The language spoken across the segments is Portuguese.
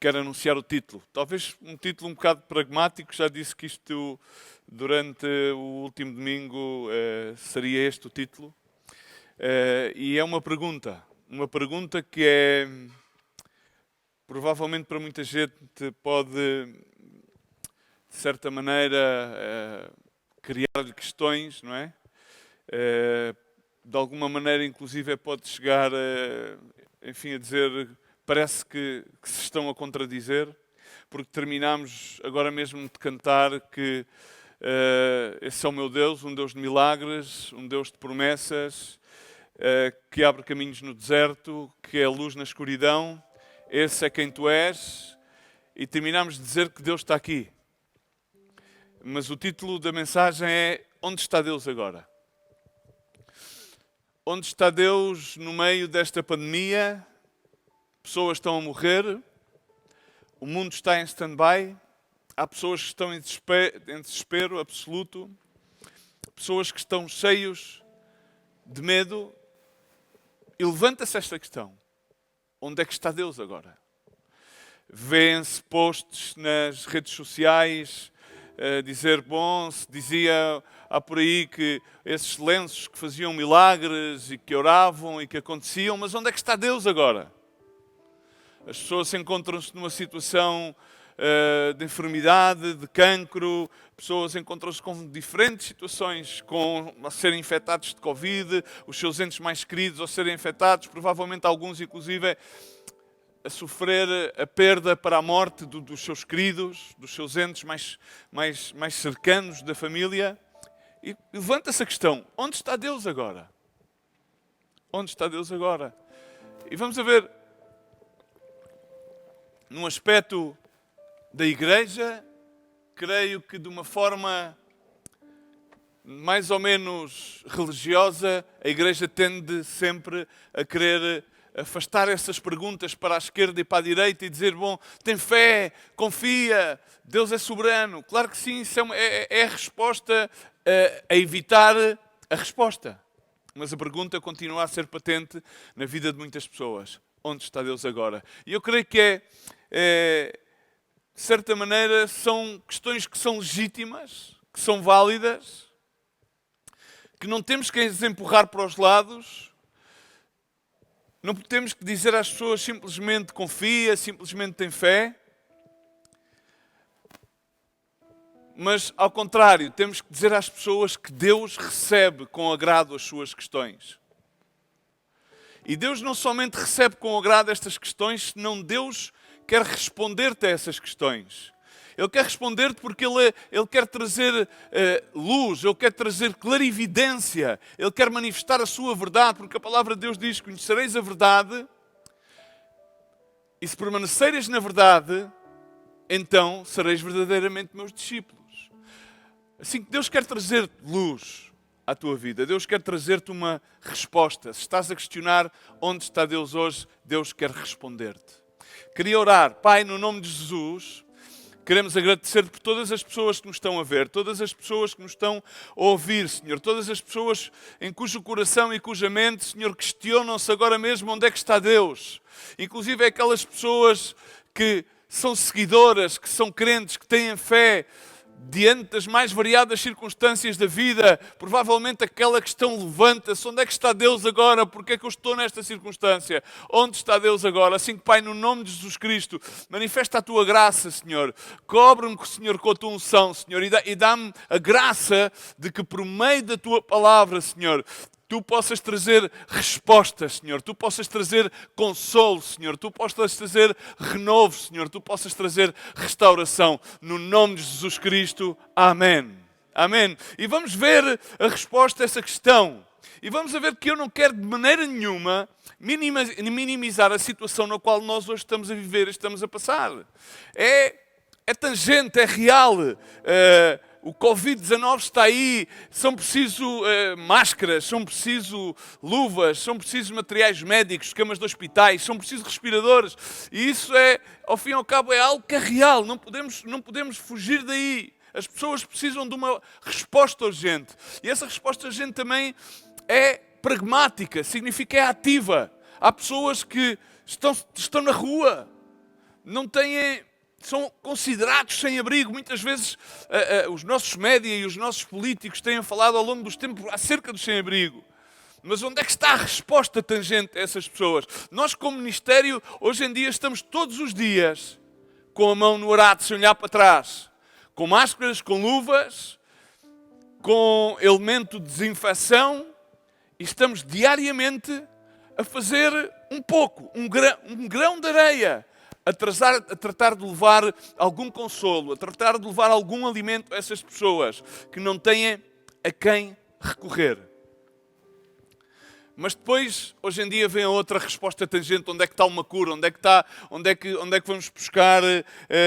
quero anunciar o título. Talvez um título um bocado pragmático, já disse que isto durante o último domingo seria este o título. E é uma pergunta que é, provavelmente para muita gente pode, de certa maneira, criar-lhe questões, não é? De alguma maneira, inclusive, pode chegar enfim, a dizer, parece que se estão a contradizer, porque terminámos agora mesmo de cantar que esse é o meu Deus, um Deus de milagres, um Deus de promessas, que abre caminhos no deserto, que é a luz na escuridão, esse é quem tu és, e terminámos de dizer que Deus está aqui. Mas o título da mensagem é: onde está Deus agora? Onde está Deus no meio desta pandemia? Pessoas estão a morrer, o mundo está em stand-by, há pessoas que estão em desespero absoluto, pessoas que estão cheios de medo. E levanta-se esta questão: onde é que está Deus agora? Vêem-se posts nas redes sociais a dizer, bom, se dizia há por aí que esses lenços que faziam milagres e que oravam e que aconteciam, mas onde é que está Deus agora? As pessoas encontram-se numa situação de enfermidade, de cancro, pessoas encontram-se com diferentes situações, a serem infectados de Covid, os seus entes mais queridos a serem infectados, provavelmente alguns inclusive a sofrer a perda para a morte dos seus queridos, dos seus entes mais cercanos da família. E levanta-se a questão: onde está Deus agora? Onde está Deus agora? E vamos a ver, num aspecto da igreja, creio que de uma forma mais ou menos religiosa, a igreja tende sempre a querer afastar essas perguntas para a esquerda e para a direita e dizer, bom, tem fé, confia, Deus é soberano. Claro que sim, isso é a resposta a evitar a resposta. Mas a pergunta continua a ser patente na vida de muitas pessoas. Onde está Deus agora? E eu creio que de certa maneira, são questões que são legítimas, que são válidas, que não temos que as empurrar para os lados. Não temos que dizer às pessoas simplesmente confia, simplesmente tem fé. Mas, ao contrário, temos que dizer às pessoas que Deus recebe com agrado as suas questões. E Deus não somente recebe com agrado estas questões, senão Deus quer responder-te a essas questões. Ele quer responder-te porque Ele quer trazer luz, Ele quer trazer clarividência, Ele quer manifestar a sua verdade, porque a palavra de Deus diz, conhecereis a verdade, e se permaneceres na verdade, então sereis verdadeiramente meus discípulos. Assim que Deus quer trazer luz à tua vida, Deus quer trazer-te uma resposta. Se estás a questionar onde está Deus hoje, Deus quer responder-te. Queria orar. Pai, no nome de Jesus, queremos agradecer por todas as pessoas que nos estão a ver, todas as pessoas que nos estão a ouvir, Senhor, todas as pessoas em cujo coração e cuja mente, Senhor, questionam-se agora mesmo onde é que está Deus. Inclusive aquelas pessoas que são seguidoras, que são crentes, que têm fé diante das mais variadas circunstâncias da vida. Provavelmente aquela questão levanta-se: onde é que está Deus agora? Porque é que eu estou nesta circunstância? Onde está Deus agora? Assim que, Pai, no nome de Jesus Cristo, manifesta a Tua graça, Senhor. Cobre-me, Senhor, com a Tua unção, Senhor, e dá-me a graça de que por meio da Tua palavra, Senhor, Tu possas trazer respostas, Senhor. Tu possas trazer consolo, Senhor. Tu possas trazer renovo, Senhor. Tu possas trazer restauração. No nome de Jesus Cristo. Amém. Amém. E vamos ver a resposta a essa questão. E vamos ver que eu não quero de maneira nenhuma minimizar a situação na qual nós hoje estamos a viver e estamos a passar. É tangente, é real. O Covid-19 está aí, são preciso máscaras, são preciso luvas, são preciso materiais médicos, camas de hospitais, são preciso respiradores. E isso ao fim e ao cabo, é algo que é real, não podemos fugir daí. As pessoas precisam de uma resposta urgente. E essa resposta urgente também é pragmática, significa é ativa. Há pessoas que estão na rua. não têm, são considerados sem abrigo. Muitas vezes os nossos média e os nossos políticos têm falado ao longo dos tempos acerca do sem-abrigo. Mas onde é que está a resposta tangente a essas pessoas? Nós, como ministério, hoje em dia estamos todos os dias com a mão no arado, sem olhar para trás, com máscaras, com luvas, com elemento de desinfecção, e estamos diariamente a fazer um pouco, um grão de areia, a tratar de levar algum consolo, a tratar de levar algum alimento a essas pessoas que não têm a quem recorrer. Mas depois, hoje em dia, vem a outra resposta tangente. Onde é que está uma cura? Onde é que vamos buscar,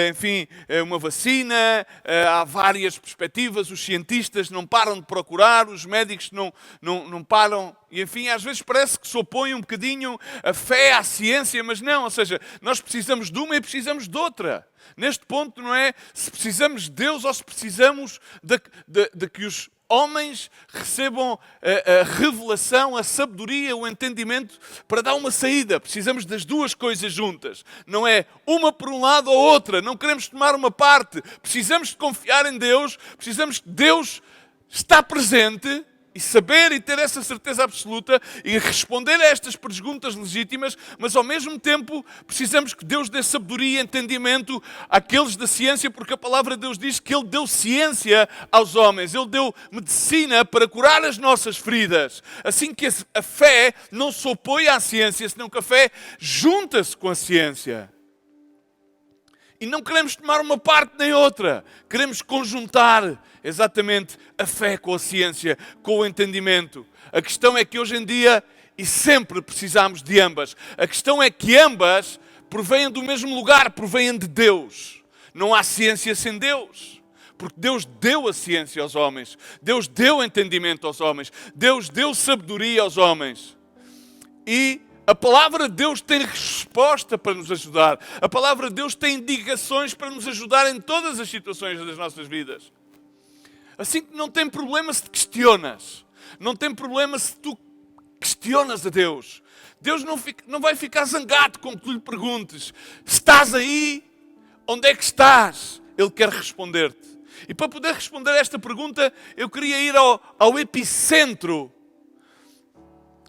enfim, uma vacina? Há várias perspectivas. Os cientistas não param de procurar. Os médicos não param. E, enfim, às vezes parece que se opõe um bocadinho a fé à ciência, mas não. Ou seja, nós precisamos de uma e precisamos de outra. Neste ponto, não é se precisamos de Deus ou se precisamos de que os homens recebam a revelação, a sabedoria, o entendimento para dar uma saída. Precisamos das duas coisas juntas. Não é uma por um lado ou outra. Não queremos tomar uma parte. Precisamos de confiar em Deus. Precisamos que Deus está presente e saber e ter essa certeza absoluta e responder a estas perguntas legítimas, mas ao mesmo tempo precisamos que Deus dê sabedoria e entendimento àqueles da ciência, porque a palavra de Deus diz que Ele deu ciência aos homens, Ele deu medicina para curar as nossas feridas. Assim que a fé não se opõe à ciência, senão que a fé junta-se com a ciência. E não queremos tomar uma parte nem outra. Queremos conjuntar exatamente a fé com a ciência, com o entendimento. A questão é que hoje em dia, e sempre precisamos de ambas, a questão é que ambas provêm do mesmo lugar, provêm de Deus. Não há ciência sem Deus. Porque Deus deu a ciência aos homens. Deus deu entendimento aos homens. Deus deu sabedoria aos homens. E a palavra de Deus tem resposta para nos ajudar. A palavra de Deus tem indicações para nos ajudar em todas as situações das nossas vidas. Assim que não tem problema se te questionas. Não tem problema se tu questionas a Deus. Deus não vai ficar zangado com que tu lhe perguntes. Estás aí? Onde é que estás? Ele quer responder-te. E para poder responder a esta pergunta, eu queria ir ao epicentro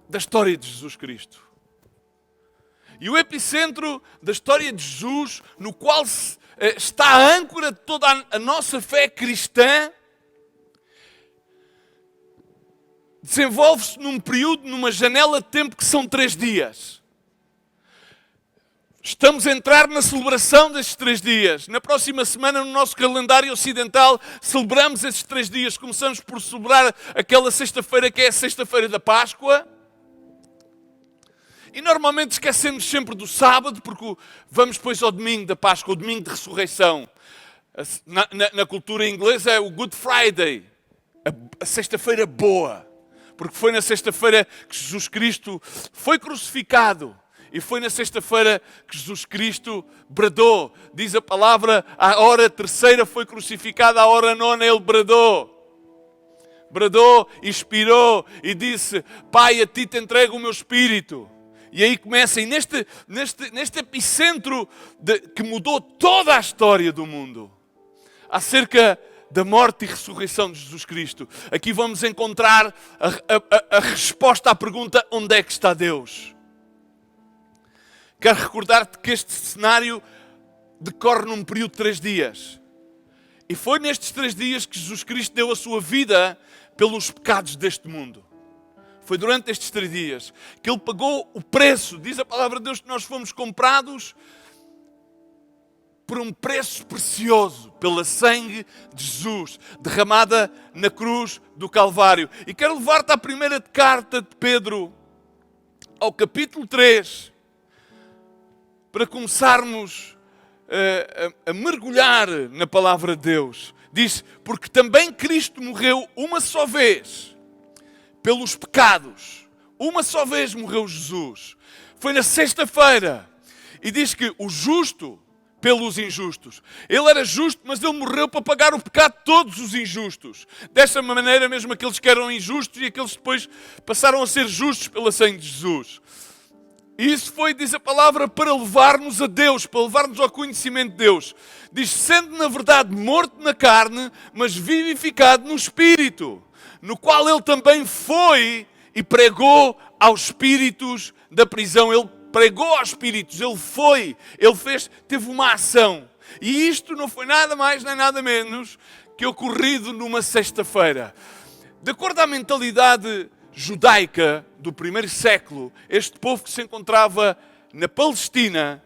da história de Jesus Cristo. E o epicentro da história de Jesus, no qual está a âncora de toda a nossa fé cristã, desenvolve-se num período, numa janela de tempo que são 3 dias. Estamos a entrar na celebração destes 3 dias. Na próxima semana, no nosso calendário ocidental, celebramos estes 3 dias. Começamos por celebrar aquela sexta-feira que é a sexta-feira da Páscoa. E normalmente esquecemos sempre do sábado, porque vamos depois ao domingo da Páscoa, o domingo de ressurreição. Na cultura inglesa é o Good Friday, a sexta-feira boa. Porque foi na sexta-feira que Jesus Cristo foi crucificado. E foi na sexta-feira que Jesus Cristo bradou. Diz a palavra, à hora terceira foi crucificado, à hora nona ele bradou. Bradou, expirou e disse, Pai, a ti te entrego o meu espírito. E aí começa, e neste epicentro que mudou toda a história do mundo, acerca da morte e ressurreição de Jesus Cristo, aqui vamos encontrar a resposta à pergunta, onde é que está Deus? Quero recordar-te que este cenário decorre num período de 3 dias. E foi nestes 3 dias que Jesus Cristo deu a sua vida pelos pecados deste mundo. Foi durante estes 3 dias que Ele pagou o preço. Diz a palavra de Deus que nós fomos comprados por um preço precioso, pela sangue de Jesus, derramada na cruz do Calvário. E quero levar-te à primeira carta de Pedro, ao capítulo 3, para começarmos a mergulhar na palavra de Deus. Diz, porque também Cristo morreu uma só vez pelos pecados. Uma só vez morreu Jesus. Foi na sexta-feira. E diz que o justo pelos injustos. Ele era justo, mas ele morreu para pagar o pecado de todos os injustos. Desta maneira, mesmo aqueles que eram injustos e aqueles que depois passaram a ser justos pela sangue de Jesus. E isso foi, diz a palavra, para levar-nos a Deus, para levar-nos ao conhecimento de Deus. Diz, sendo na verdade morto na carne, mas vivificado no Espírito, no qual ele também foi e pregou aos espíritos da prisão. Ele pregou aos espíritos, ele fez, teve uma ação. E isto não foi nada mais nem nada menos que ocorrido numa sexta-feira. De acordo à mentalidade judaica do primeiro século, este povo que se encontrava na Palestina,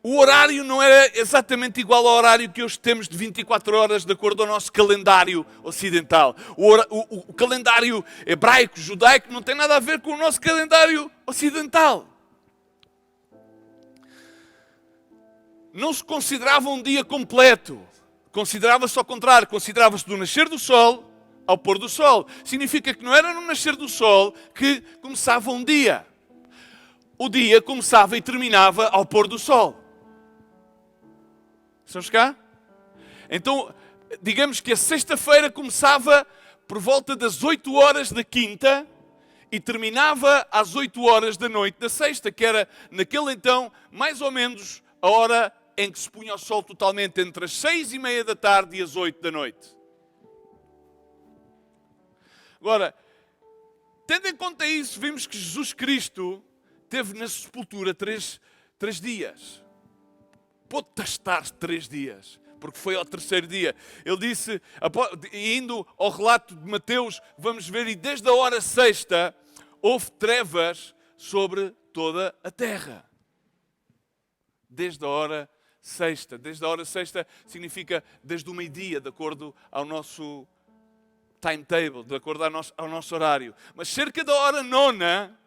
o horário não era exatamente igual ao horário que hoje temos de 24 horas, de acordo ao nosso calendário ocidental. O calendário hebraico, judaico, não tem nada a ver com o nosso calendário ocidental. Não se considerava um dia completo. Considerava-se ao contrário. Considerava-se do nascer do sol ao pôr do sol. Significa que não era no nascer do sol que começava um dia. O dia começava e terminava ao pôr do sol. Estamos cá? Então, digamos que a sexta-feira começava por volta das 8 horas da quinta e terminava às 8 horas da noite da sexta, que era, naquele então, mais ou menos a hora em que se punha o sol totalmente, entre as 6:30 da tarde e as 8 da noite. Agora, tendo em conta isso, vimos que Jesus Cristo teve na sepultura três dias. Pôde estar 3 dias, porque foi ao terceiro dia. Ele disse, indo ao relato de Mateus, vamos ver, e desde a hora sexta, houve trevas sobre toda a terra. Desde a hora sexta. Desde a hora sexta significa desde o meio-dia, de acordo ao nosso timetable, de acordo ao nosso horário. Mas cerca da hora nona,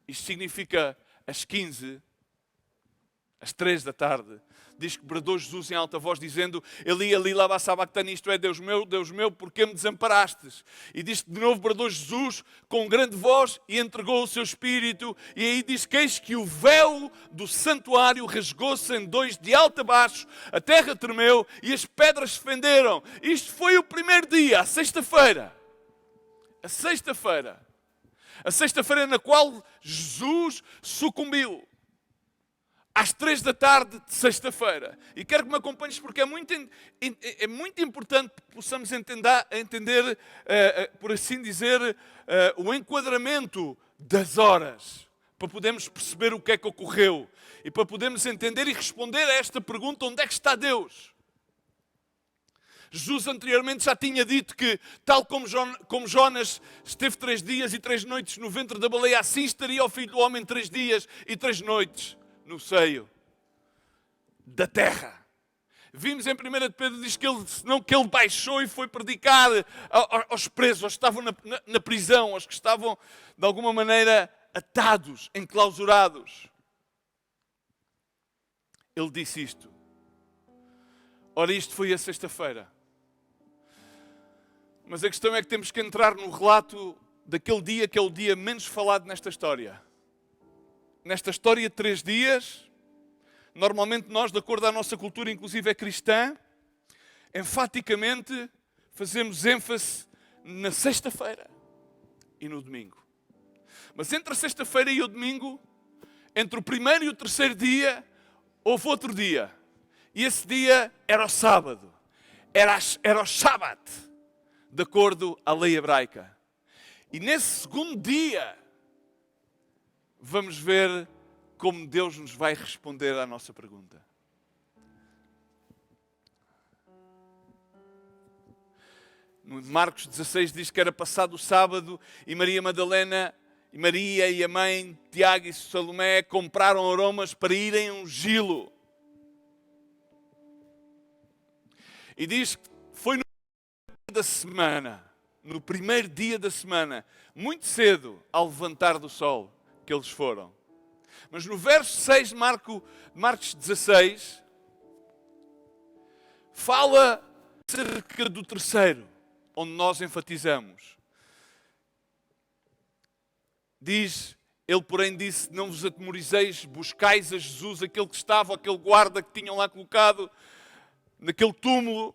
isto significa às 15, às 3 da tarde, diz que bradou Jesus em alta voz, dizendo, Eli, Eli, lama sabactani, isto é, Deus meu, porquê me desamparastes? E diz que de novo bradou Jesus com grande voz e entregou o seu espírito. E aí diz que eis que o véu do santuário rasgou-se em 2 de alto a baixo, a terra tremeu e as pedras se fenderam. Isto foi o primeiro dia, a sexta-feira. A sexta-feira. A sexta-feira na qual Jesus sucumbiu. Às 3 da tarde de sexta-feira. E quero que me acompanhes porque é muito importante que possamos entender por assim dizer, o enquadramento das horas. Para podermos perceber o que é que ocorreu. E para podermos entender e responder a esta pergunta, onde é que está Deus? Jesus anteriormente já tinha dito que, tal como Jonas esteve 3 dias e 3 noites no ventre da baleia, assim estaria o Filho do Homem 3 dias e 3 noites no seio da terra. Vimos em 1 de Pedro, diz que ele baixou e foi predicar aos presos, aos que estavam na prisão, aos que estavam de alguma maneira atados, enclausurados. Ele disse isto. Ora, isto foi a sexta-feira. Mas a questão é que temos que entrar no relato daquele dia que é o dia menos falado nesta história. Nesta história de 3 dias, normalmente nós, de acordo à nossa cultura, inclusive é cristã, enfaticamente fazemos ênfase na sexta-feira e no domingo. Mas entre a sexta-feira e o domingo, entre o primeiro e o terceiro dia, houve outro dia. E esse dia era o sábado. Era o Shabat, de acordo à lei hebraica. E nesse segundo dia, vamos ver como Deus nos vai responder à nossa pergunta. No Marcos 16 diz que era passado o sábado e Maria Madalena, e Maria e a mãe, Tiago e Salomé, compraram aromas para irem ungí-lo. E diz que foi no primeiro dia da semana, muito cedo, ao levantar do sol, que eles foram. Mas no verso 6 de Marcos 16, fala acerca do terceiro, onde nós enfatizamos. Diz, ele porém disse, não vos atemorizeis, buscais a Jesus, aquele que estava, aquele guarda que tinham lá colocado naquele túmulo,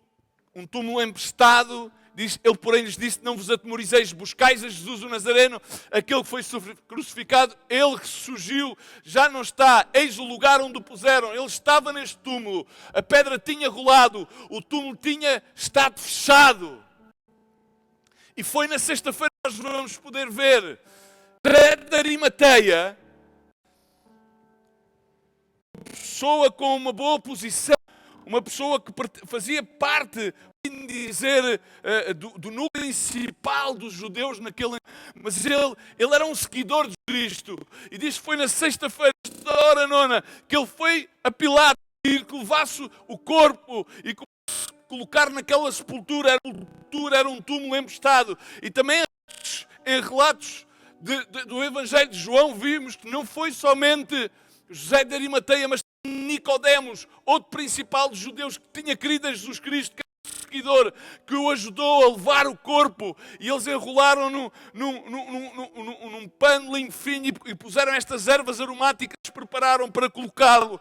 um túmulo emprestado, Diz, ele, porém, lhes disse, não vos atemorizeis, buscais a Jesus o Nazareno, aquele que foi crucificado, ele ressurgiu, já não está, eis o lugar onde o puseram, ele estava neste túmulo, a pedra tinha rolado, o túmulo tinha estado fechado. E foi na sexta-feira que nós vamos poder ver José de Arimateia, uma pessoa com uma boa posição, uma pessoa que fazia parte, dizer, do núcleo principal dos judeus naquele... Mas ele era um seguidor de Cristo. E diz que foi na sexta-feira, da hora nona, que ele foi a Pilatos e que levasse o corpo e colocar naquela sepultura. Era um túmulo emprestado. E também em relatos do Evangelho de João vimos que não foi somente José de Arimateia, mas Nicodemos, outro principal dos judeus que tinha querido a Jesus Cristo, seguidor, que o ajudou a levar o corpo, e eles enrolaram num pano limpo fino e puseram estas ervas aromáticas, prepararam para colocá-lo.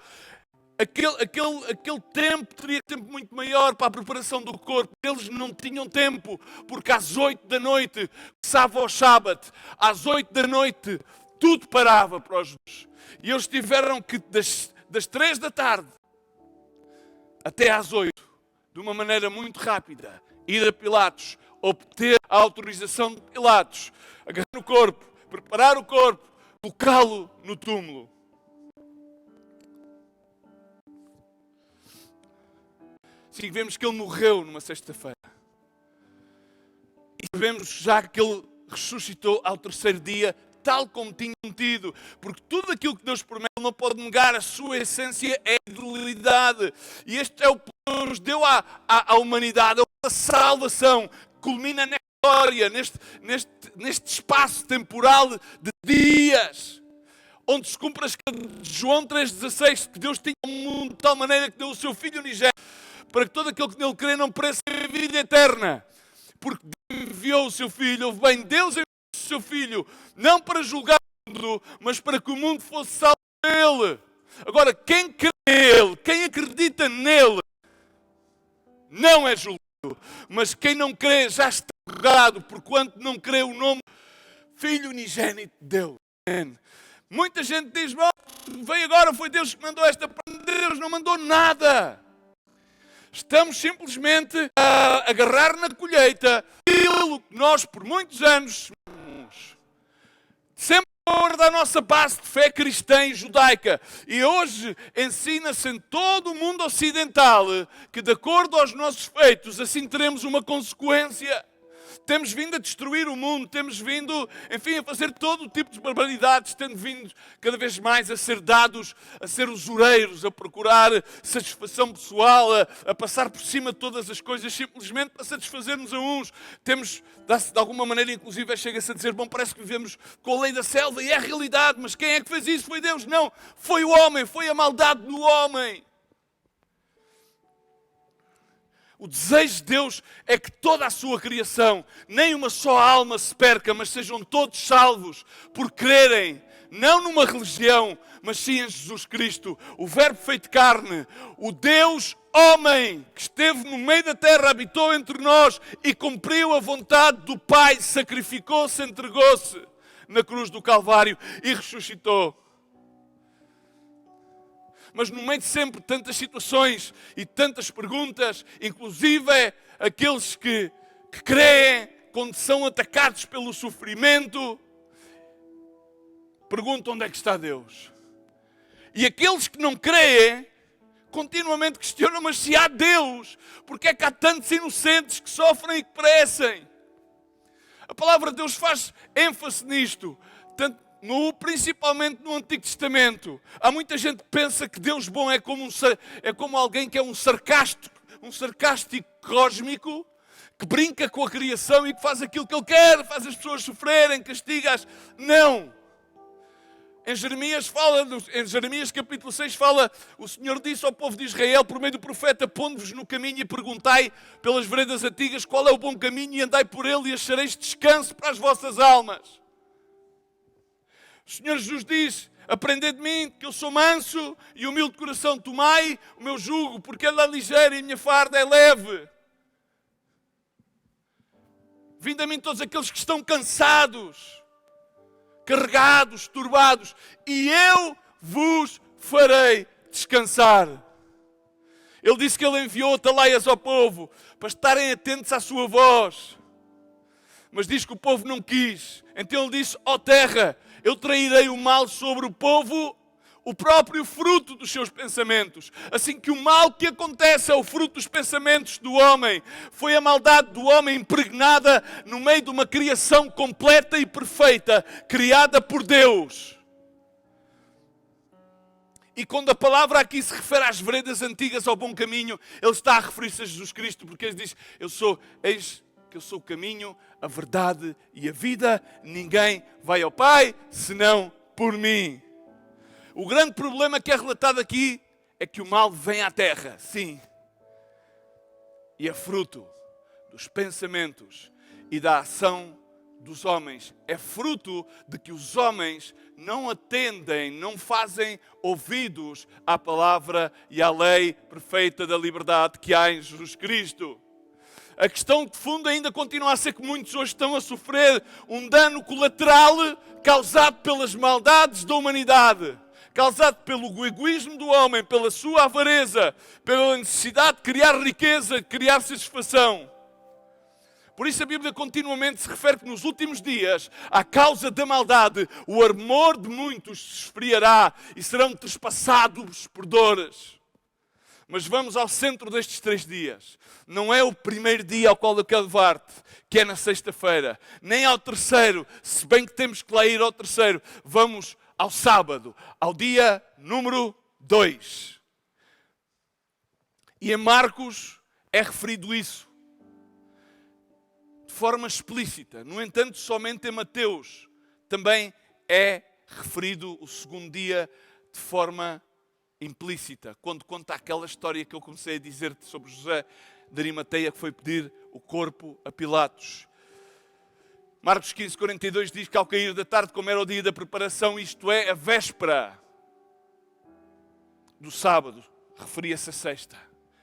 Aquele tempo teria tempo muito maior para a preparação do corpo. Eles não tinham tempo, porque às 8 da noite começava o sábado, às 8 da noite tudo parava para os judeus. E eles tiveram que, das 3 da tarde até às 8, de uma maneira muito rápida, ir a Pilatos, obter a autorização de Pilatos, agarrar o corpo, preparar o corpo, colocá-lo no túmulo. Sim, vemos que ele morreu numa sexta-feira. E vemos já que ele ressuscitou ao terceiro dia, tal como tinha prometido. Porque tudo aquilo que Deus promete não pode negar, a sua essência é a fidelidade. E este é o plano que Deus deu à humanidade, a salvação, culmina nesta história, neste espaço temporal de dias, onde se cumpre a escritura de João 3,16, que Deus tinha o mundo de tal maneira que deu o seu Filho unigênito, para que todo aquele que nele crê não pereça a vida eterna. Porque Deus enviou o seu Filho, ouve bem, Deus enviou o seu Filho, não para julgar o mundo, mas para que o mundo fosse salvo nele. Agora, quem crê nele, quem acredita nele, não é julgado. Mas quem não crê já está julgado, porquanto não crê o nome Filho unigênito de Deus. Amém. Muita gente diz, veio agora, foi Deus que mandou esta... Deus não mandou nada. Estamos simplesmente a agarrar na colheita aquilo que nós, por muitos anos, sempre da nossa base de fé cristã e judaica. E hoje ensina-se em todo o mundo ocidental que, de acordo aos nossos feitos, assim teremos uma consequência. Temos vindo a destruir o mundo, temos vindo, enfim, a fazer todo o tipo de barbaridades, tendo vindo cada vez mais a ser dados, a ser usureiros, a procurar satisfação pessoal, a passar por cima de todas as coisas, simplesmente para satisfazermos a uns. Temos, de alguma maneira, inclusive, chega-se a dizer, bom, parece que vivemos com a lei da selva, e é a realidade, mas quem é que fez isso? Foi Deus? Não, foi o homem, foi a maldade do homem. O desejo de Deus é que toda a sua criação, nem uma só alma se perca, mas sejam todos salvos por crerem, não numa religião, mas sim em Jesus Cristo, o Verbo feito carne, o Deus homem que esteve no meio da terra, habitou entre nós e cumpriu a vontade do Pai, sacrificou-se, entregou-se na cruz do Calvário e ressuscitou. Mas no meio de sempre tantas situações e tantas perguntas, inclusive aqueles que creem, quando são atacados pelo sofrimento, perguntam onde é que está Deus. E aqueles que não creem, continuamente questionam, mas se há Deus, porque é que há tantos inocentes que sofrem e que perecem? A palavra de Deus faz ênfase nisto, principalmente no Antigo Testamento. Há muita gente que pensa que Deus bom é como alguém que é um sarcástico cósmico, que brinca com a criação e que faz aquilo que ele quer, faz as pessoas sofrerem, castiga-as. Não! Em Jeremias capítulo 6 fala, o Senhor disse ao povo de Israel, por meio do profeta, pondo-vos no caminho e perguntai pelas veredas antigas qual é o bom caminho e andai por ele e achareis descanso para as vossas almas. O Senhor Jesus diz, aprendei de mim, que eu sou manso e humilde de coração, tomai o meu jugo, porque ele é ligeiro e a minha farda é leve. Vinde a mim todos aqueles que estão cansados, carregados, turbados, e eu vos farei descansar. Ele disse que ele enviou atalaias ao povo para estarem atentos à sua voz. Mas diz que o povo não quis. Então ele disse: ó terra, eu trairei o mal sobre o povo, o próprio fruto dos seus pensamentos. Assim que o mal que acontece é o fruto dos pensamentos do homem. Foi a maldade do homem impregnada no meio de uma criação completa e perfeita, criada por Deus. E quando a palavra aqui se refere às veredas antigas, ao bom caminho, ele está a referir-se a Jesus Cristo, porque ele diz: eis que eu sou o caminho, a verdade e a vida. Ninguém vai ao Pai senão por mim. O grande problema que é relatado aqui é que o mal vem à terra, sim. E é fruto dos pensamentos e da ação dos homens. É fruto de que os homens não atendem, não fazem ouvidos à palavra e à lei perfeita da liberdade que há em Jesus Cristo. A questão de fundo ainda continua a ser que muitos hoje estão a sofrer um dano colateral causado pelas maldades da humanidade, causado pelo egoísmo do homem, pela sua avareza, pela necessidade de criar riqueza, de criar satisfação. Por isso a Bíblia continuamente se refere que nos últimos dias, à causa da maldade, o amor de muitos se esfriará e serão trespassados por dores. Mas vamos ao centro destes 3 dias. Não é o primeiro dia ao qual eu quero levar-te, que é na sexta-feira, nem ao terceiro, se bem que temos que lá ir ao terceiro. Vamos ao sábado, ao dia número 2. E em Marcos é referido isso de forma explícita. No entanto, somente em Mateus também é referido o segundo dia de forma implícita, quando conta aquela história que eu comecei a dizer-te sobre José de Arimateia, que foi pedir o corpo a Pilatos. Marcos 15:42 diz que ao cair da tarde, como era o dia da preparação, isto é, a véspera do sábado, referia-se a sexta.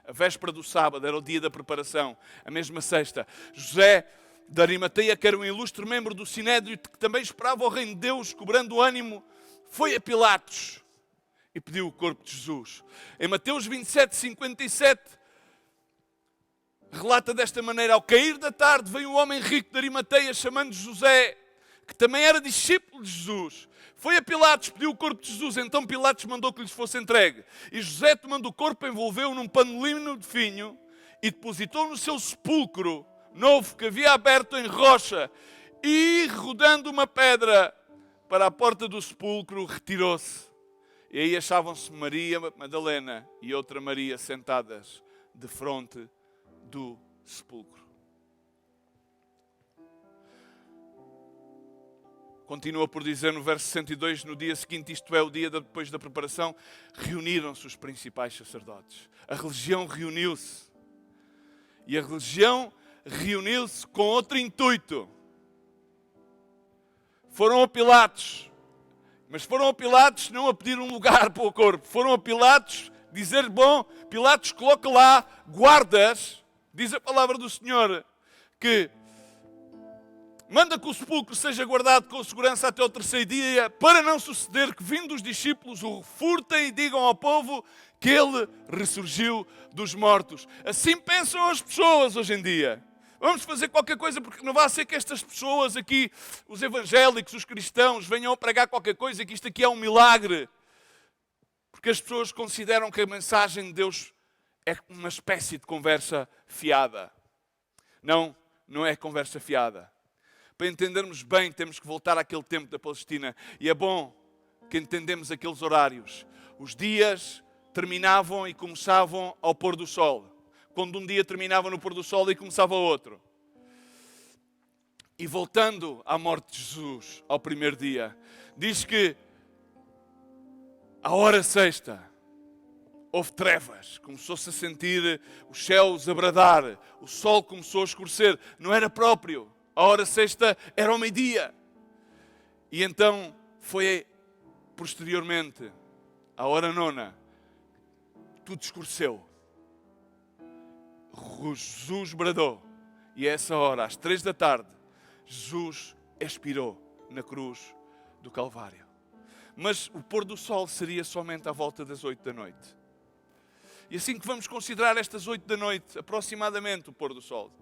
A véspera do sábado era o dia da preparação, a mesma sexta. José de Arimateia, que era um ilustre membro do Sinédrio, que também esperava o reino de Deus, cobrando o ânimo, foi a Pilatos e pediu o corpo de Jesus. Em Mateus 27:57, relata desta maneira: ao cair da tarde veio um homem rico de Arimateia, chamando José, que também era discípulo de Jesus. Foi a Pilatos, pediu o corpo de Jesus. Então Pilatos mandou que lhes fosse entregue. E José, tomando o corpo, envolveu-o num pano de linho de finho e depositou no seu sepulcro novo, que havia aberto em rocha, e rodando uma pedra para a porta do sepulcro, retirou-se. E aí achavam-se Maria Madalena e outra Maria sentadas defronte do sepulcro. Continua por dizer no verso 62, no dia seguinte, isto é, o dia depois da preparação, reuniram-se os principais sacerdotes. A religião reuniu-se. E a religião reuniu-se com outro intuito. Foram a Pilatos. Mas foram a Pilatos não a pedir um lugar para o corpo. Foram a Pilatos dizer: bom, Pilatos, coloca lá guardas, diz a palavra do Senhor, que manda que o sepulcro seja guardado com segurança até o terceiro dia, para não suceder que, vindo os discípulos, o furtem e digam ao povo que ele ressurgiu dos mortos. Assim pensam as pessoas hoje em dia. Vamos fazer qualquer coisa, porque não vai ser que estas pessoas aqui, os evangélicos, os cristãos, venham a pregar qualquer coisa, que isto aqui é um milagre. Porque as pessoas consideram que a mensagem de Deus é uma espécie de conversa fiada. Não, não é conversa fiada. Para entendermos bem, temos que voltar àquele tempo da Palestina. E é bom que entendemos aqueles horários. Os dias terminavam e começavam ao pôr do sol. Quando um dia terminava no pôr do sol e começava outro. E voltando à morte de Jesus, ao primeiro dia, diz que à hora sexta houve trevas. Começou-se a sentir os céus a bradar. O sol começou a escurecer. Não era próprio. A hora sexta era ao meio-dia. E então foi posteriormente, à hora nona, tudo escureceu. Jesus bradou. E a essa hora, às 3 da tarde, Jesus expirou na cruz do Calvário. Mas o pôr do sol seria somente à volta das 8 da noite. E assim que vamos considerar estas 8 da noite, aproximadamente o pôr do sol,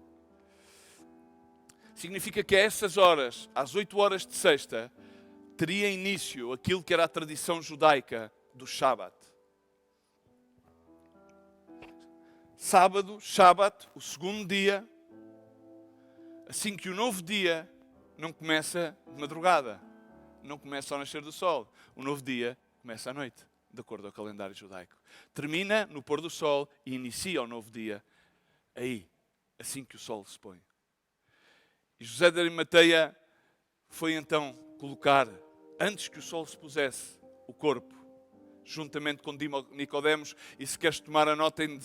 significa que a essas horas, às 8 horas de sexta, teria início aquilo que era a tradição judaica do Shabat. Sábado, Shabat, o segundo dia, assim que o novo dia não começa de madrugada, não começa ao nascer do sol. O novo dia começa à noite, de acordo ao calendário judaico. Termina no pôr do sol e inicia o novo dia aí, assim que o sol se põe. E José de Arimateia foi então colocar, antes que o sol se pusesse, o corpo, juntamente com Nicodemos, e se queres tomar a nota em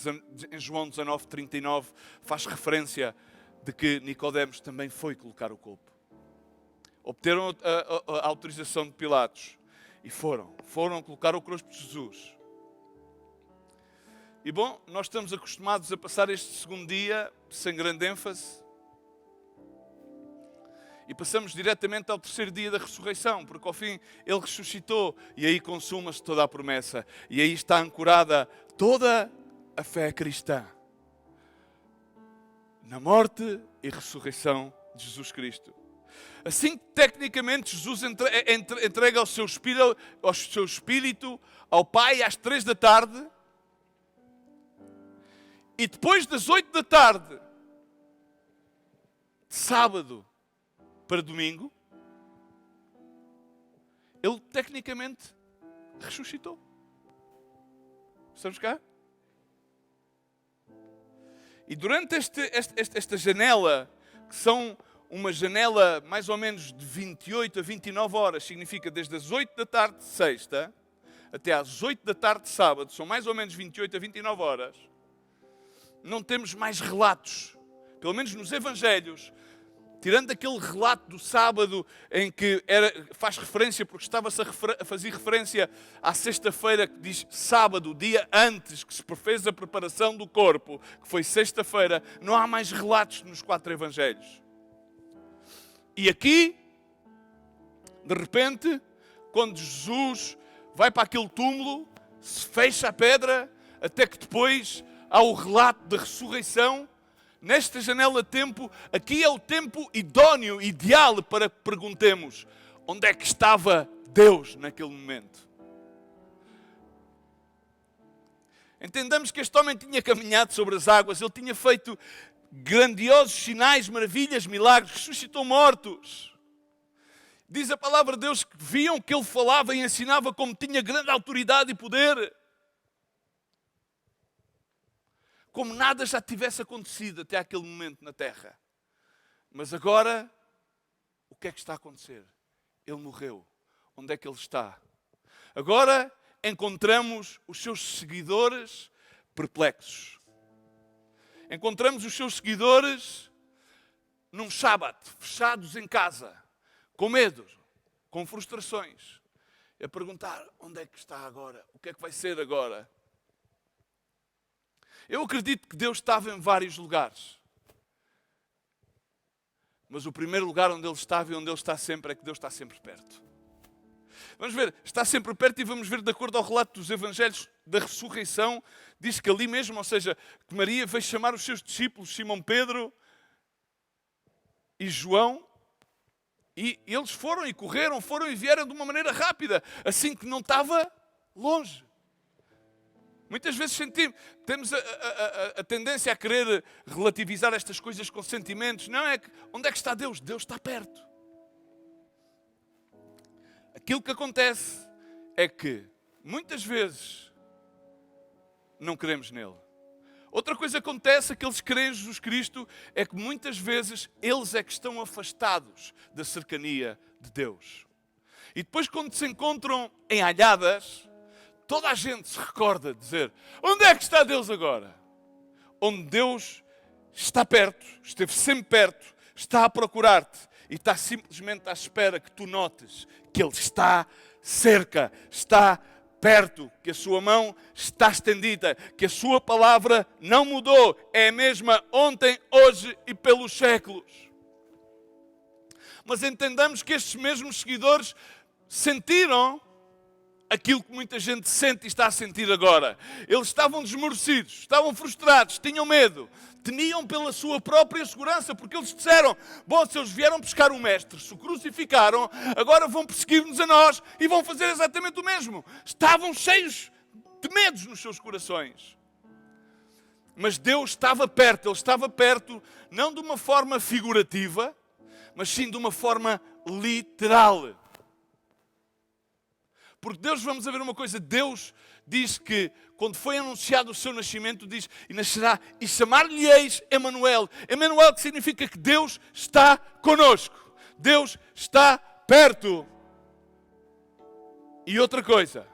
João 19:39, faz referência de que Nicodemos também foi colocar o corpo. Obteram a autorização de Pilatos e foram colocar o corpo de Jesus. E bom, nós estamos acostumados a passar este segundo dia sem grande ênfase e passamos diretamente ao terceiro dia da ressurreição, porque ao fim Ele ressuscitou e aí consuma-se toda a promessa e aí está ancorada toda a fé cristã na morte e ressurreição de Jesus Cristo. Assim, tecnicamente, Jesus entrega o seu espírito ao Pai às 3 da tarde e depois das 8 da tarde, de sábado para domingo, Ele tecnicamente ressuscitou. Estamos cá? E durante esta janela, que são uma janela mais ou menos de 28 a 29 horas, significa desde as 8 da tarde de sexta até às 8 da tarde de sábado, são mais ou menos 28 a 29 horas, não temos mais relatos, pelo menos nos Evangelhos, tirando aquele relato do sábado em que faz referência, porque estava-se a fazer referência à sexta-feira, que diz sábado, o dia antes que se fez a preparação do corpo, que foi sexta-feira, não há mais relatos nos 4 Evangelhos. E aqui, de repente, quando Jesus vai para aquele túmulo, se fecha a pedra, até que depois há o relato da ressurreição. Nesta janela de tempo, aqui é o tempo idóneo, ideal para que perguntemos onde é que estava Deus naquele momento. Entendamos que este homem tinha caminhado sobre as águas, ele tinha feito grandiosos sinais, maravilhas, milagres, ressuscitou mortos. Diz a palavra de Deus que viam que ele falava e ensinava como tinha grande autoridade e poder. Como nada já tivesse acontecido até aquele momento na terra. Mas agora, o que é que está a acontecer? Ele morreu. Onde é que ele está? Agora encontramos os seus seguidores perplexos. Encontramos os seus seguidores num Shabat, fechados em casa, com medo, com frustrações, a perguntar onde é que está agora? O que é que vai ser agora? Eu acredito que Deus estava em vários lugares. Mas o primeiro lugar onde Ele estava e onde Ele está sempre é que Deus está sempre perto. Vamos ver, está sempre perto e vamos ver, de acordo ao relato dos Evangelhos da ressurreição, diz que ali mesmo, ou seja, que Maria veio chamar os seus discípulos, Simão Pedro e João, e eles foram e correram, foram e vieram de uma maneira rápida, assim que não estava longe. Muitas vezes temos a tendência a querer relativizar estas coisas com sentimentos. Não é que, onde é que está Deus? Deus está perto. Aquilo que acontece é que, muitas vezes, não queremos nele. Outra coisa que acontece, aqueles que creem em Jesus Cristo, é que muitas vezes eles é que estão afastados da cercania de Deus. E depois, quando se encontram em alhadas, toda a gente se recorda de dizer, onde é que está Deus agora? Onde Deus está perto, esteve sempre perto, está a procurar-te e está simplesmente à espera que tu notes que Ele está cerca, está perto, que a sua mão está estendida, que a sua palavra não mudou, é a mesma ontem, hoje e pelos séculos. Mas entendamos que estes mesmos seguidores sentiram aquilo que muita gente sente e está a sentir agora. Eles estavam desmorecidos, estavam frustrados, tinham medo, temiam pela sua própria segurança, porque eles disseram: bom, se eles vieram pescar o mestre, se o crucificaram, agora vão perseguir-nos a nós e vão fazer exatamente o mesmo. Estavam cheios de medos nos seus corações. Mas Deus estava perto, Ele estava perto não de uma forma figurativa, mas sim de uma forma literal. Porque Deus, vamos a ver uma coisa, Deus diz que quando foi anunciado o seu nascimento, diz: e nascerá, e chamar-lhe-eis Emanuel. Emanuel, que significa que Deus está conosco. Deus está perto. E outra coisa,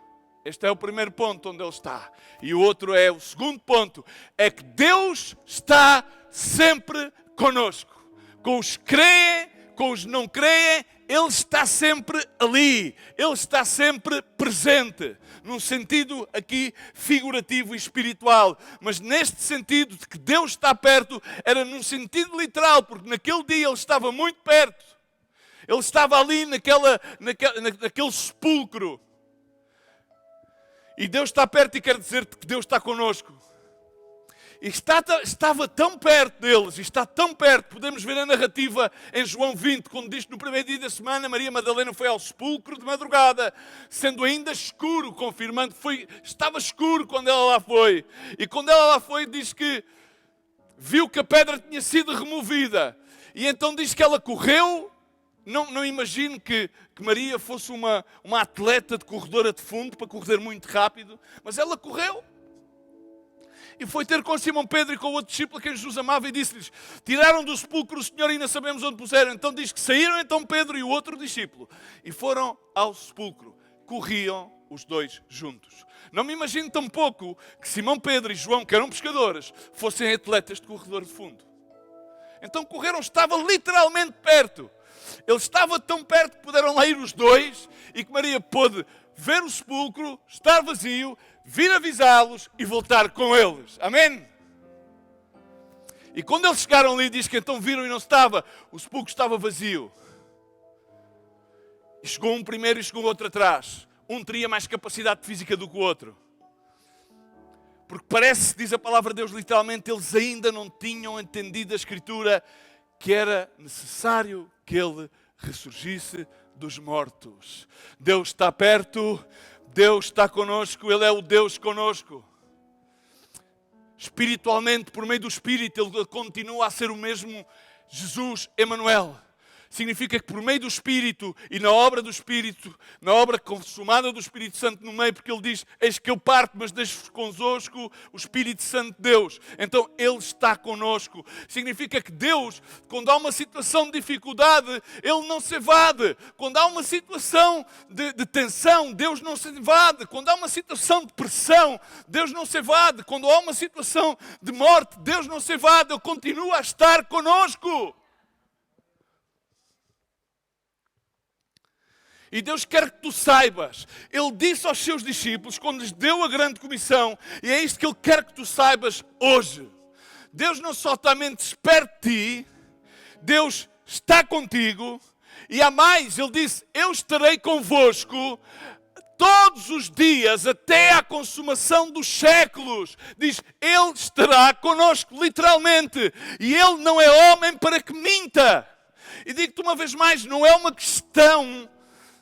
este é o primeiro ponto onde Ele está. E o outro é o segundo ponto, é que Deus está sempre conosco. Com os que creem, com os que não creem, Ele está sempre ali. Ele está sempre presente. Num sentido aqui figurativo e espiritual. Mas neste sentido de que Deus está perto, era num sentido literal, porque naquele dia Ele estava muito perto. Ele estava ali naquele sepulcro. E Deus está perto e quer dizer-te que Deus está connosco. E estava tão perto deles, e está tão perto, podemos ver a narrativa em João 20, quando diz que no primeiro dia da semana Maria Madalena foi ao sepulcro de madrugada, sendo ainda escuro, confirmando que estava escuro quando ela lá foi. E quando ela lá foi, diz que viu que a pedra tinha sido removida. E então diz que ela correu. Não imagino que Maria fosse uma atleta de corredora de fundo, para correr muito rápido, mas ela correu. E foi ter com Simão Pedro e com o outro discípulo a quem Jesus amava e disse-lhes: tiraram do sepulcro o Senhor e ainda sabemos onde puseram. Então diz que saíram então Pedro e o outro discípulo e foram ao sepulcro. Corriam os dois juntos. Não me imagino tampouco que Simão Pedro e João, que eram pescadores, fossem atletas de corredor de fundo. Então correram, estava literalmente perto. Ele estava tão perto que puderam lá ir os dois e que Maria pôde ver o sepulcro, estar vazio, vir avisá-los e voltar com eles. Amém? E quando eles chegaram ali, diz que então viram e não estava, o sepulcro estava vazio. E chegou um primeiro e chegou outro atrás. Um teria mais capacidade física do que o outro. Porque parece, diz a palavra de Deus literalmente, eles ainda não tinham entendido a Escritura que era necessário que Ele ressurgisse dos mortos. Deus está perto, Deus está conosco, Ele é o Deus conosco. Espiritualmente, por meio do Espírito, Ele continua a ser o mesmo Jesus Emanuel. Significa que por meio do Espírito e na obra do Espírito, na obra consumada do Espírito Santo no meio, porque Ele diz: eis que eu parto, mas deixo-vos convosco o Espírito Santo de Deus. Então Ele está conosco. Significa que Deus, quando há uma situação de dificuldade, Ele não se evade. Quando há uma situação de tensão, Deus não se evade. Quando há uma situação de pressão, Deus não se evade. Quando há uma situação de morte, Deus não se evade. Ele continua a estar conosco. E Deus quer que tu saibas. Ele disse aos seus discípulos, quando lhes deu a grande comissão, e é isto que Ele quer que tu saibas hoje. Deus não somente espera de ti, Deus está contigo, e há mais, Ele disse: eu estarei convosco todos os dias, até à consumação dos séculos. Diz, Ele estará connosco, literalmente. E Ele não é homem para que minta. E digo-te uma vez mais, não é uma questão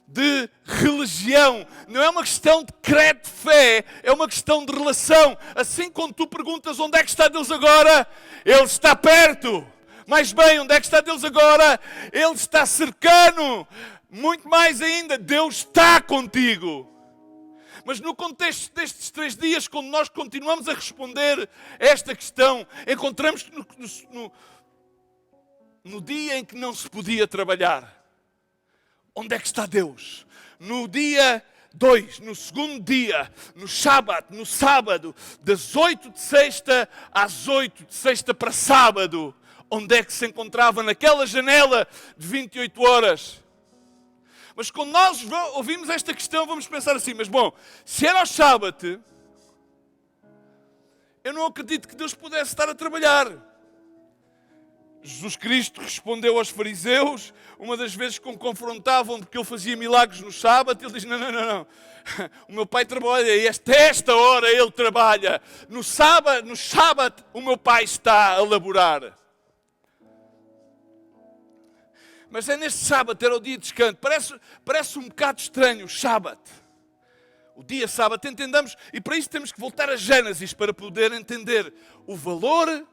de religião, não é uma questão de credo de fé, é uma questão de relação. Assim, quando tu perguntas onde é que está Deus agora, Ele está perto. Mais bem, onde é que está Deus agora? Ele está cercano. Muito mais ainda, Deus está contigo. Mas no contexto destes 3 dias, quando nós continuamos a responder a esta questão, encontramos que no dia em que não se podia trabalhar, onde é que está Deus? No dia 2, no segundo dia, no sábado, das 8 de sexta às 8 de sexta para sábado, onde é que se encontrava naquela janela de 28 horas? Mas quando nós ouvimos esta questão, vamos pensar assim, mas bom, se era o sábado, eu não acredito que Deus pudesse estar a trabalhar. Jesus Cristo respondeu aos fariseus, uma das vezes que o confrontavam porque ele fazia milagres no sábado, ele diz, não. O meu pai trabalha e esta hora ele trabalha. No sábado o meu pai está a laborar. Mas é neste sábado, era o dia de descanso. Parece um bocado estranho o sábado. O dia sábado, entendamos, e para isso temos que voltar a Gênesis para poder entender o valor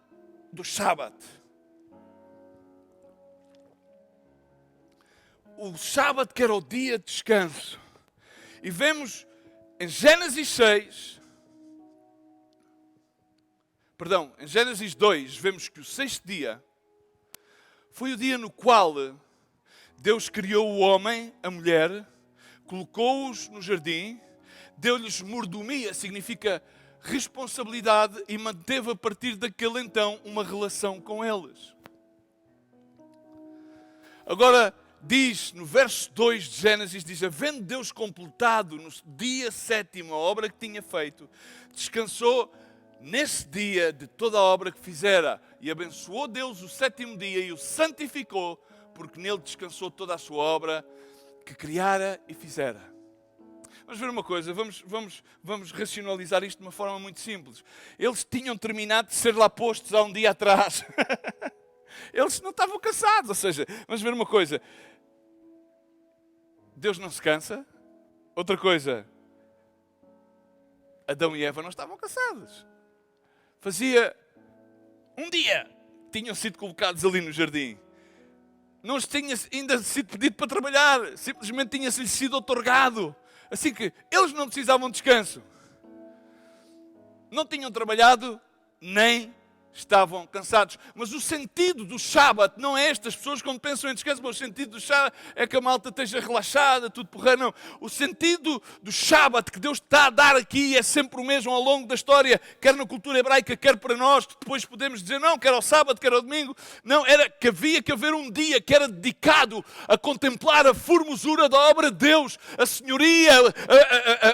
do sábado. O sábado que era o dia de descanso. E vemos em Gênesis 2, vemos que o sexto dia foi o dia no qual Deus criou o homem, a mulher, colocou-os no jardim, deu-lhes mordomia, significa responsabilidade, e manteve a partir daquele então uma relação com eles. Agora, diz no verso 2 de Gênesis, diz, havendo Deus completado no dia sétimo a obra que tinha feito, descansou nesse dia de toda a obra que fizera, e abençoou Deus o sétimo dia e o santificou, porque nele descansou toda a sua obra que criara e fizera. Vamos ver uma coisa, vamos racionalizar isto de uma forma muito simples. Eles tinham terminado de ser lá postos há um dia atrás. Eles não estavam cansados, ou seja, vamos ver uma coisa. Deus não se cansa. Outra coisa, Adão e Eva não estavam cansados. Fazia um dia que tinham sido colocados ali no jardim. Não lhes tinha ainda sido pedido para trabalhar. Simplesmente tinha-lhes sido otorgado. Assim que eles não precisavam de descanso. Não tinham trabalhado, nem estavam cansados. Mas o sentido do sábado não é este. As pessoas quando pensam em descanso, o sentido do sábado é que a malta esteja relaxada, tudo porra. Não. O sentido do sábado que Deus está a dar aqui é sempre o mesmo ao longo da história, quer na cultura hebraica, quer para nós, que depois podemos dizer, não, quer ao sábado, quer ao domingo. Não, era que havia que haver um dia que era dedicado a contemplar a formosura da obra de Deus, a senhoria,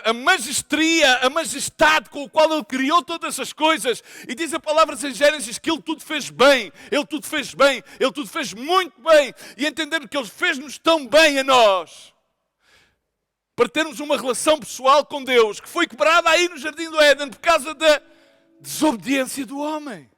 a magestria, a majestade com a qual Ele criou todas as coisas. E diz a palavra em Gênesis que Ele tudo fez bem, Ele tudo fez bem, Ele tudo fez muito bem, e entender que Ele fez-nos tão bem a nós, para termos uma relação pessoal com Deus, que foi quebrada aí no Jardim do Éden, por causa da desobediência do homem.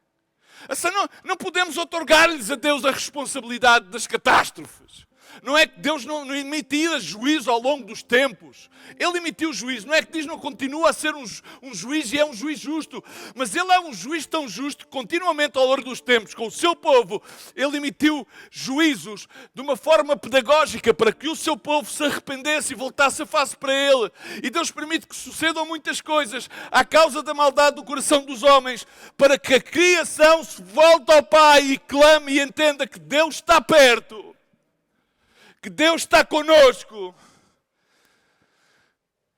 Assim, não podemos otorgar-lhes a Deus a responsabilidade das catástrofes. Não é que Deus não emitia juízo ao longo dos tempos. Ele emitiu juízo. Não é que diz não continua a ser um juiz e é um juiz justo. Mas Ele é um juiz tão justo que continuamente ao longo dos tempos, com o seu povo, Ele emitiu juízos de uma forma pedagógica para que o seu povo se arrependesse e voltasse a face para Ele. E Deus permite que sucedam muitas coisas à causa da maldade do coração dos homens, para que a criação se volte ao Pai e clame e entenda que Deus está perto. Que Deus está conosco.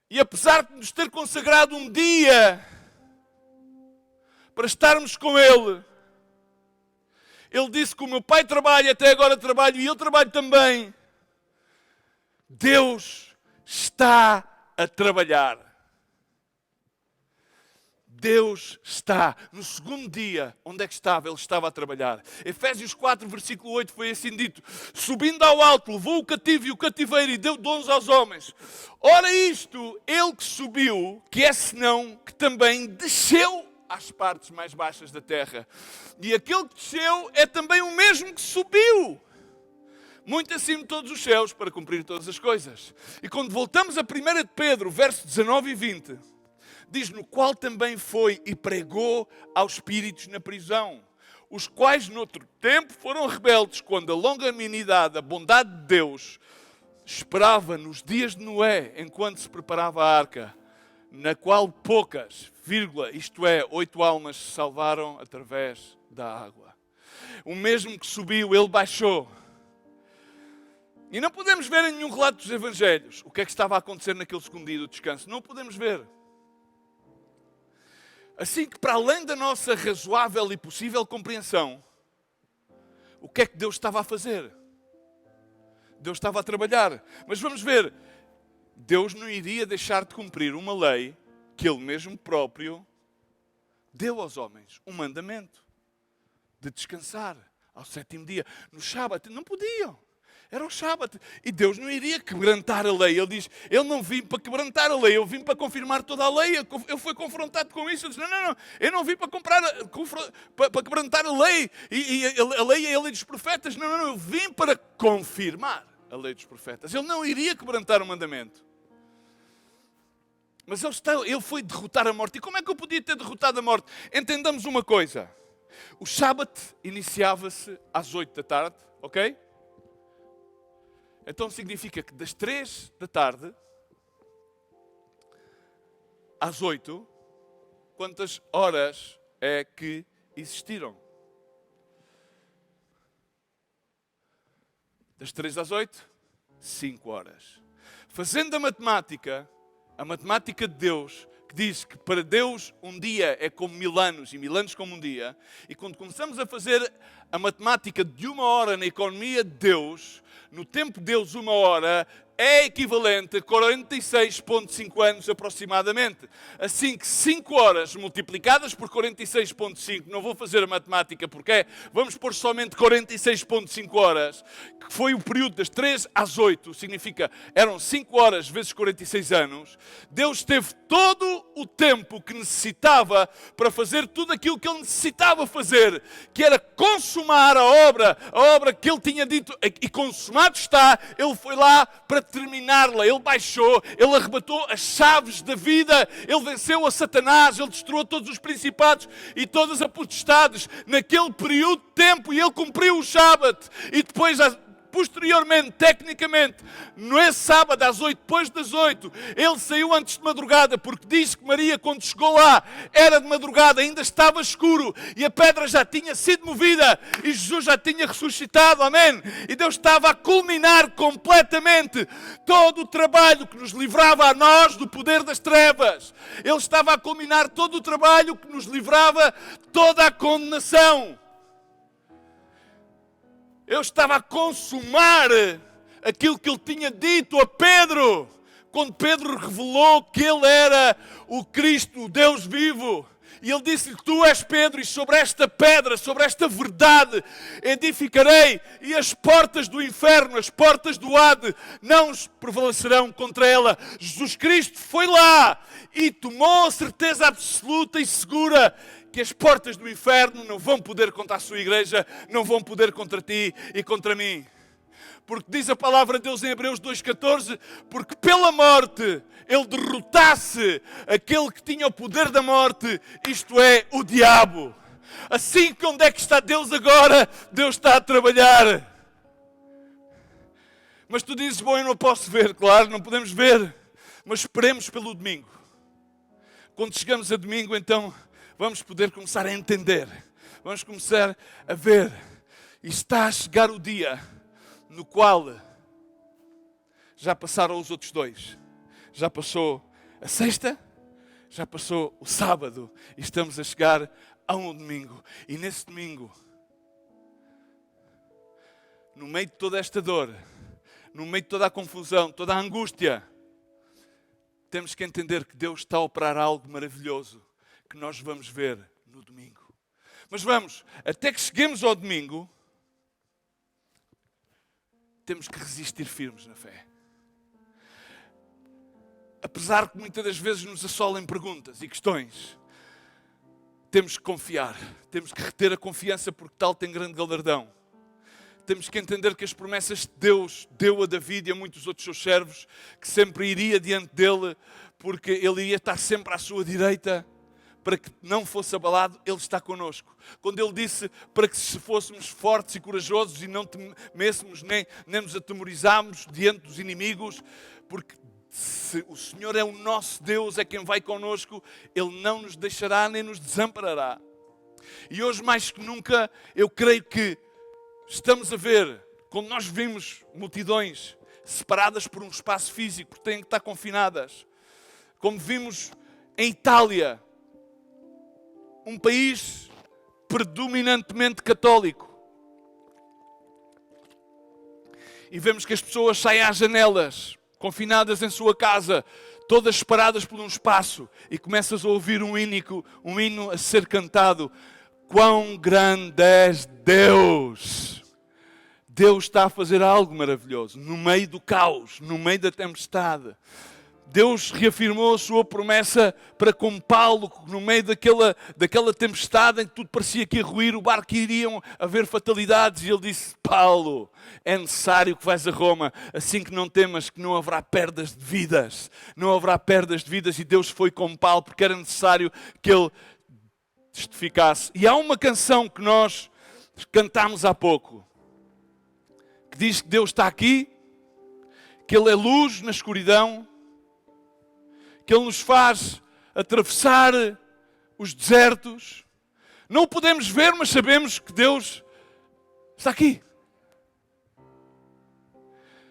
E apesar de nos ter consagrado um dia para estarmos com Ele, Ele disse que o meu Pai trabalha, até agora trabalho e eu trabalho também. Deus está a trabalhar. Deus está. No segundo dia, onde é que estava? Ele estava a trabalhar. Efésios 4, versículo 8, foi assim dito. Subindo ao alto, levou o cativo e o cativeiro e deu dons aos homens. Ora isto, Ele que subiu, que é senão que também desceu às partes mais baixas da terra. E aquele que desceu é também o mesmo que subiu, muito acima de todos os céus, para cumprir todas as coisas. E quando voltamos a 1 de Pedro, versos 19 e 20... diz, no qual também foi e pregou aos espíritos na prisão, os quais noutro tempo foram rebeldes, quando a longanimidade, a bondade de Deus, esperava nos dias de Noé, enquanto se preparava a arca, na qual poucas, isto é, 8 almas se salvaram através da água. O mesmo que subiu, Ele baixou. E não podemos ver em nenhum relato dos Evangelhos o que é que estava a acontecer naquele segundo dia do descanso. Não podemos ver. Assim que, para além da nossa razoável e possível compreensão, o que é que Deus estava a fazer? Deus estava a trabalhar. Mas vamos ver, Deus não iria deixar de cumprir uma lei que Ele mesmo próprio deu aos homens, um mandamento de descansar ao sétimo dia. No sábado não podiam. Era o sábado. E Deus não iria quebrantar a lei. Ele diz, eu não vim para quebrantar a lei, eu vim para confirmar toda a lei. Eu fui confrontado com isso. Eu disse, não, eu não vim para quebrantar a lei. E a lei é a lei dos profetas. Não, eu vim para confirmar a lei dos profetas. Ele não iria quebrantar o mandamento. Mas ele foi derrotar a morte. E como é que eu podia ter derrotado a morte? Entendamos uma coisa. O sábado iniciava-se às 8 da tarde, ok? Então significa que das 3 da tarde às 8, quantas horas é que existiram? Das 3 às 8, 5 horas. Fazendo a matemática de Deus, que diz que para Deus um dia é como 1000 anos e 1000 anos como um dia, e quando começamos a fazer a matemática de 1 hora na economia de Deus, no tempo de Deus 1 hora é equivalente a 46,5 anos aproximadamente. Assim que 5 horas multiplicadas por 46,5, não vou fazer a matemática porque vamos pôr somente 46,5 horas, que foi o período das 3 às 8, significa, eram 5 horas vezes 46 anos. Deus teve todo o tempo que necessitava para fazer tudo aquilo que Ele necessitava fazer, que era consumar a obra que Ele tinha dito, e consumado está. Ele foi lá para terminá-la, Ele baixou, Ele arrebatou as chaves da vida, Ele venceu a Satanás, Ele destruiu todos os principados e todas as potestades naquele período de tempo, e Ele cumpriu o sábado. E depois, posteriormente, tecnicamente, nesse sábado, às 8, depois das 8, Ele saiu antes de madrugada, porque diz que Maria, quando chegou lá, era de madrugada, ainda estava escuro, e a pedra já tinha sido movida, e Jesus já tinha ressuscitado, amém? E Deus estava a culminar completamente todo o trabalho que nos livrava a nós do poder das trevas. Ele estava a culminar todo o trabalho que nos livrava de toda a condenação. Eu estava a consumar aquilo que Ele tinha dito a Pedro, quando Pedro revelou que Ele era o Cristo, o Deus vivo. E Ele disse-lhe, tu és Pedro, e sobre esta pedra, sobre esta verdade, edificarei, e as portas do inferno, as portas do Hade, não prevalecerão contra ela. Jesus Cristo foi lá e tomou a certeza absoluta e segura que as portas do inferno não vão poder contra a sua igreja, não vão poder contra ti e contra mim. Porque diz a palavra de Deus em Hebreus 2,14, porque pela morte Ele derrotasse aquele que tinha o poder da morte, isto é, o diabo. Assim que onde é que está Deus agora? Deus está a trabalhar. Mas tu dizes, bom, eu não posso ver, claro, não podemos ver, mas esperemos pelo domingo. Quando chegamos a domingo, então, vamos poder começar a entender, vamos começar a ver. E está a chegar o dia no qual já passaram os outros dois. Já passou a sexta, já passou o sábado e estamos a chegar a um domingo. E nesse domingo, no meio de toda esta dor, no meio de toda a confusão, toda a angústia, temos que entender que Deus está a operar algo maravilhoso que nós vamos ver no domingo. Mas vamos, até que cheguemos ao domingo, temos que resistir firmes na fé. Apesar que muitas das vezes nos assolem perguntas e questões, temos que confiar, temos que reter a confiança, porque tal tem grande galardão. Temos que entender que as promessas de Deus deu a David e a muitos outros seus servos, que sempre iria diante dele, porque ele ia estar sempre à sua direita, para que não fosse abalado. Ele está connosco. Quando Ele disse para que se fôssemos fortes e corajosos e não temêssemos nem nos atemorizássemos diante dos inimigos, porque se o Senhor é o nosso Deus, é quem vai connosco, Ele não nos deixará nem nos desamparará. E hoje mais que nunca, eu creio que estamos a ver, quando nós vimos multidões separadas por um espaço físico, porque têm que estar confinadas, como vimos em Itália, um país predominantemente católico. e vemos que as pessoas saem às janelas, confinadas em sua casa, todas separadas por um espaço, e começas a ouvir um hino a ser cantado. Quão grande és Deus! Deus está a fazer algo maravilhoso, no meio do caos, no meio da tempestade. Deus reafirmou a sua promessa para com Paulo, no meio daquela tempestade em que tudo parecia que ia ruir, o barco iriam haver fatalidades, e ele disse: Paulo, é necessário que vais a Roma, assim que não temas que não haverá perdas de vidas. Não haverá perdas de vidas, e Deus foi com Paulo, porque era necessário que ele testificasse. E há uma canção que nós cantámos há pouco, que diz que Deus está aqui, que Ele é luz na escuridão, que Ele nos faz atravessar os desertos. Não o podemos ver, mas sabemos que Deus está aqui.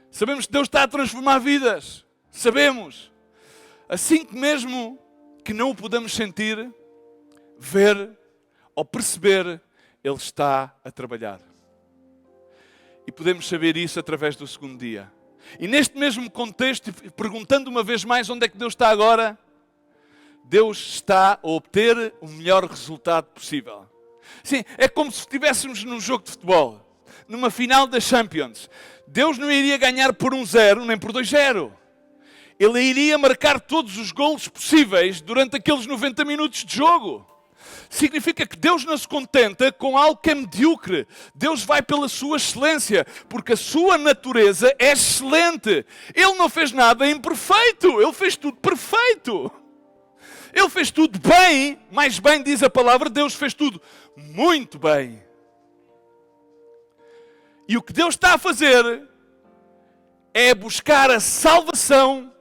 Sabemos que Deus está a transformar vidas. Sabemos. Assim que mesmo que não o podemos sentir, ver ou perceber, Ele está a trabalhar. E podemos saber isso através do segundo dia. E neste mesmo contexto, perguntando uma vez mais onde é que Deus está agora, Deus está a obter o melhor resultado possível. Sim, é como se estivéssemos num jogo de futebol, numa final da Champions. Deus não iria ganhar por 1-0, nem por 2-0. Ele iria marcar todos os golos possíveis durante aqueles 90 minutos de jogo. Significa que Deus não se contenta com algo que é medíocre. Deus vai pela sua excelência, porque a sua natureza é excelente. Ele não fez nada imperfeito, Ele fez tudo perfeito. Ele fez tudo bem, mais bem diz a palavra, Deus fez tudo muito bem. E o que Deus está a fazer é buscar a salvação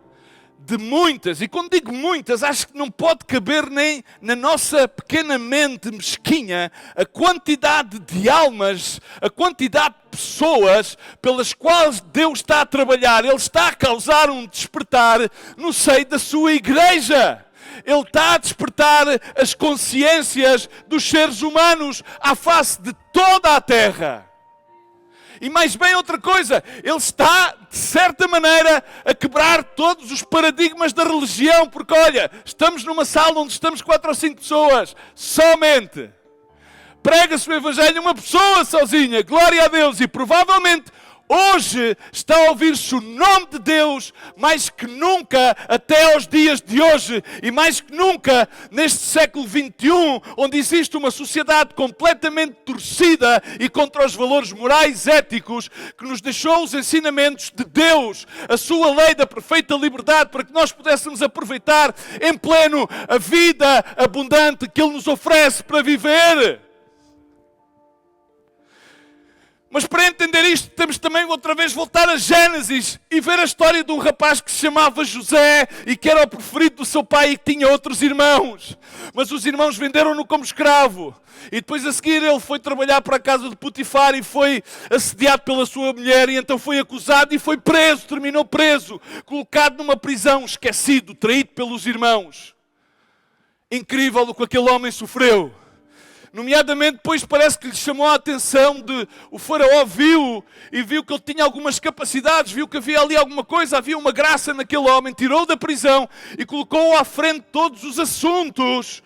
de muitas, e quando digo muitas, acho que não pode caber nem na nossa pequena mente mesquinha a quantidade de almas, a quantidade de pessoas pelas quais Deus está a trabalhar. Ele está a causar um despertar no seio da sua igreja. Ele está a despertar as consciências dos seres humanos à face de toda a terra. E mais bem outra coisa, Ele está, de certa maneira, a quebrar todos os paradigmas da religião, porque olha, estamos numa sala onde estamos 4 ou 5 pessoas, somente. Prega-se o Evangelho uma pessoa sozinha, glória a Deus, e provavelmente hoje está a ouvir-se o nome de Deus mais que nunca até aos dias de hoje, e mais que nunca neste século XXI, onde existe uma sociedade completamente torcida e contra os valores morais éticos, que nos deixou os ensinamentos de Deus, a sua lei da perfeita liberdade, para que nós pudéssemos aproveitar em pleno a vida abundante que Ele nos oferece para viver. Mas para entender isto, temos também outra vez voltar a Gênesis e ver a história de um rapaz que se chamava José e que era o preferido do seu pai e que tinha outros irmãos. Mas os irmãos venderam-no como escravo. E depois a seguir ele foi trabalhar para a casa de Potifar e foi assediado pela sua mulher e então foi acusado e foi preso, terminou preso, colocado numa prisão, esquecido, traído pelos irmãos. Incrível o que aquele homem sofreu. Nomeadamente, depois parece que lhe chamou a atenção de o faraó viu e viu que ele tinha algumas capacidades, viu que havia ali alguma coisa, havia uma graça naquele homem, tirou-o da prisão e colocou-o à frente de todos os assuntos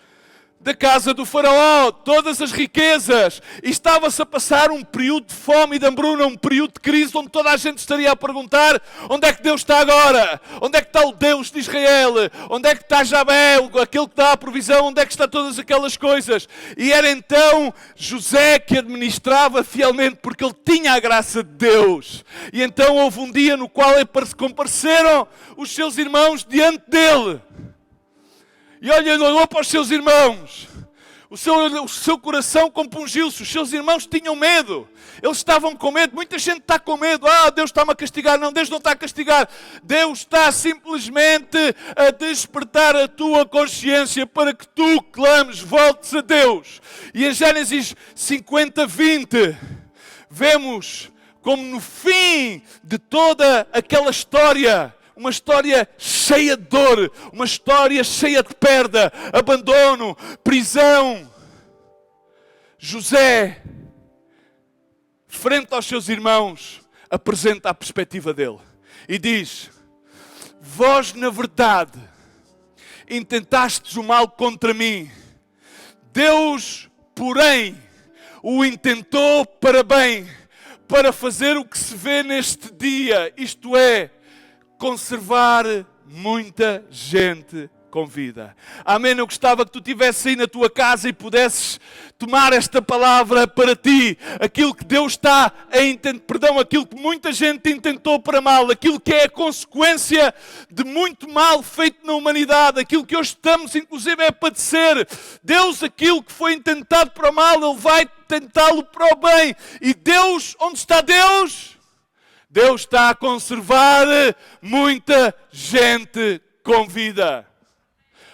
da casa do faraó, todas as riquezas, e estava-se a passar um período de fome e de hambruna, um período de crise onde toda a gente estaria a perguntar: onde é que Deus está agora? Onde é que está o Deus de Israel? Onde é que está Jabé, aquele que dá a provisão? Onde é que estão todas aquelas coisas? E era então José que administrava fielmente, porque ele tinha a graça de Deus. E então houve um dia no qual compareceram os seus irmãos diante dele. E olha, ele olhou para os seus irmãos. O seu coração compungiu-se. Os seus irmãos tinham medo. Eles estavam com medo. Muita gente está com medo. Deus está-me a castigar. Não, Deus não está a castigar. Deus está simplesmente a despertar a tua consciência para que tu clames, voltes a Deus. E em Gênesis 50:20 vemos como no fim de toda aquela história, uma história cheia de dor, uma história cheia de perda, abandono, prisão. José, frente aos seus irmãos, apresenta a perspectiva dele e diz: vós, na verdade, intentastes o mal contra mim. Deus, porém, o intentou para bem, para fazer o que se vê neste dia, isto é, conservar muita gente com vida. Amém? Eu gostava que tu estivesses aí na tua casa e pudesses tomar esta palavra para ti. Aquilo que Deus está a intentar, aquilo que muita gente intentou para mal, aquilo que é a consequência de muito mal feito na humanidade, aquilo que hoje estamos inclusive a padecer. Deus, aquilo que foi intentado para o mal, Ele vai tentá-lo para o bem. E Deus, onde está Deus? Deus está a conservar muita gente com vida.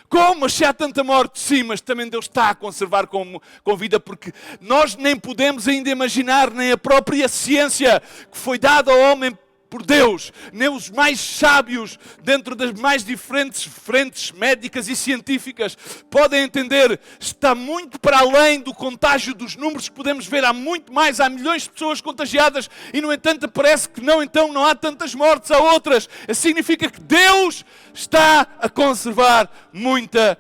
Como? Mas se há tanta morte, sim, mas também Deus está a conservar com vida, porque nós nem podemos ainda imaginar, nem a própria ciência que foi dada ao homem por Deus, nem os mais sábios dentro das mais diferentes frentes médicas e científicas podem entender. Está muito para além do contágio dos números que podemos ver. Há muito mais, há milhões de pessoas contagiadas e, no entanto, parece que não, então não há tantas mortes, há outras. Isso significa que Deus está a conservar muita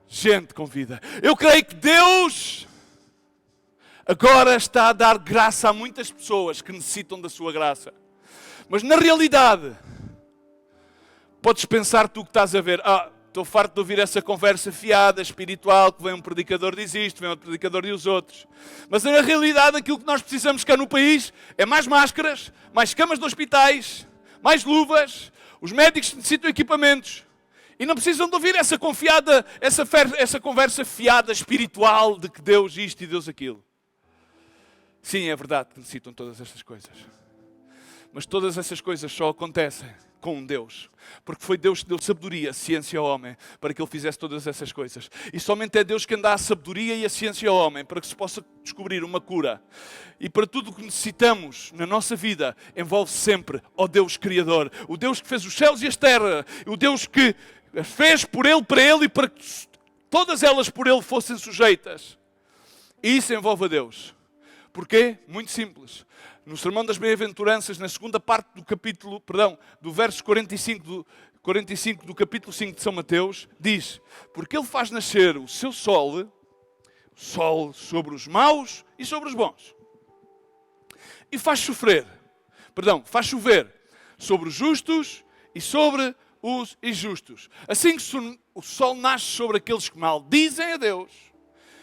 gente com vida. Eu creio que Deus agora está a dar graça a muitas pessoas que necessitam da sua graça. Mas na realidade, podes pensar tu que estás a ver: estou farto de ouvir essa conversa fiada, espiritual, que vem um predicador diz isto, vem outro predicador diz os outros. Mas na realidade aquilo que nós precisamos cá no país é mais máscaras, mais camas de hospitais, mais luvas, os médicos necessitam de equipamentos. E não precisam de ouvir essa conversa fiada espiritual de que Deus isto e Deus aquilo. Sim, é verdade que necessitam todas estas coisas. Mas todas essas coisas só acontecem com um Deus. Porque foi Deus que deu sabedoria, ciência ao homem, para que ele fizesse todas essas coisas. E somente é Deus quem dá a sabedoria e a ciência ao homem, para que se possa descobrir uma cura. E para tudo o que necessitamos na nossa vida, envolve sempre o Deus Criador. O Deus que fez os céus e as terras. O Deus que fez por Ele, para Ele, e para que todas elas por Ele fossem sujeitas. E isso envolve a Deus. Porquê? Muito simples. No Sermão das Bem-aventuranças, na segunda parte do capítulo, do verso 45 do capítulo 5 de São Mateus, diz: porque Ele faz nascer o seu sol sobre os maus e sobre os bons. E faz chover sobre os justos e sobre os injustos. Assim que o sol nasce sobre aqueles que maldizem a Deus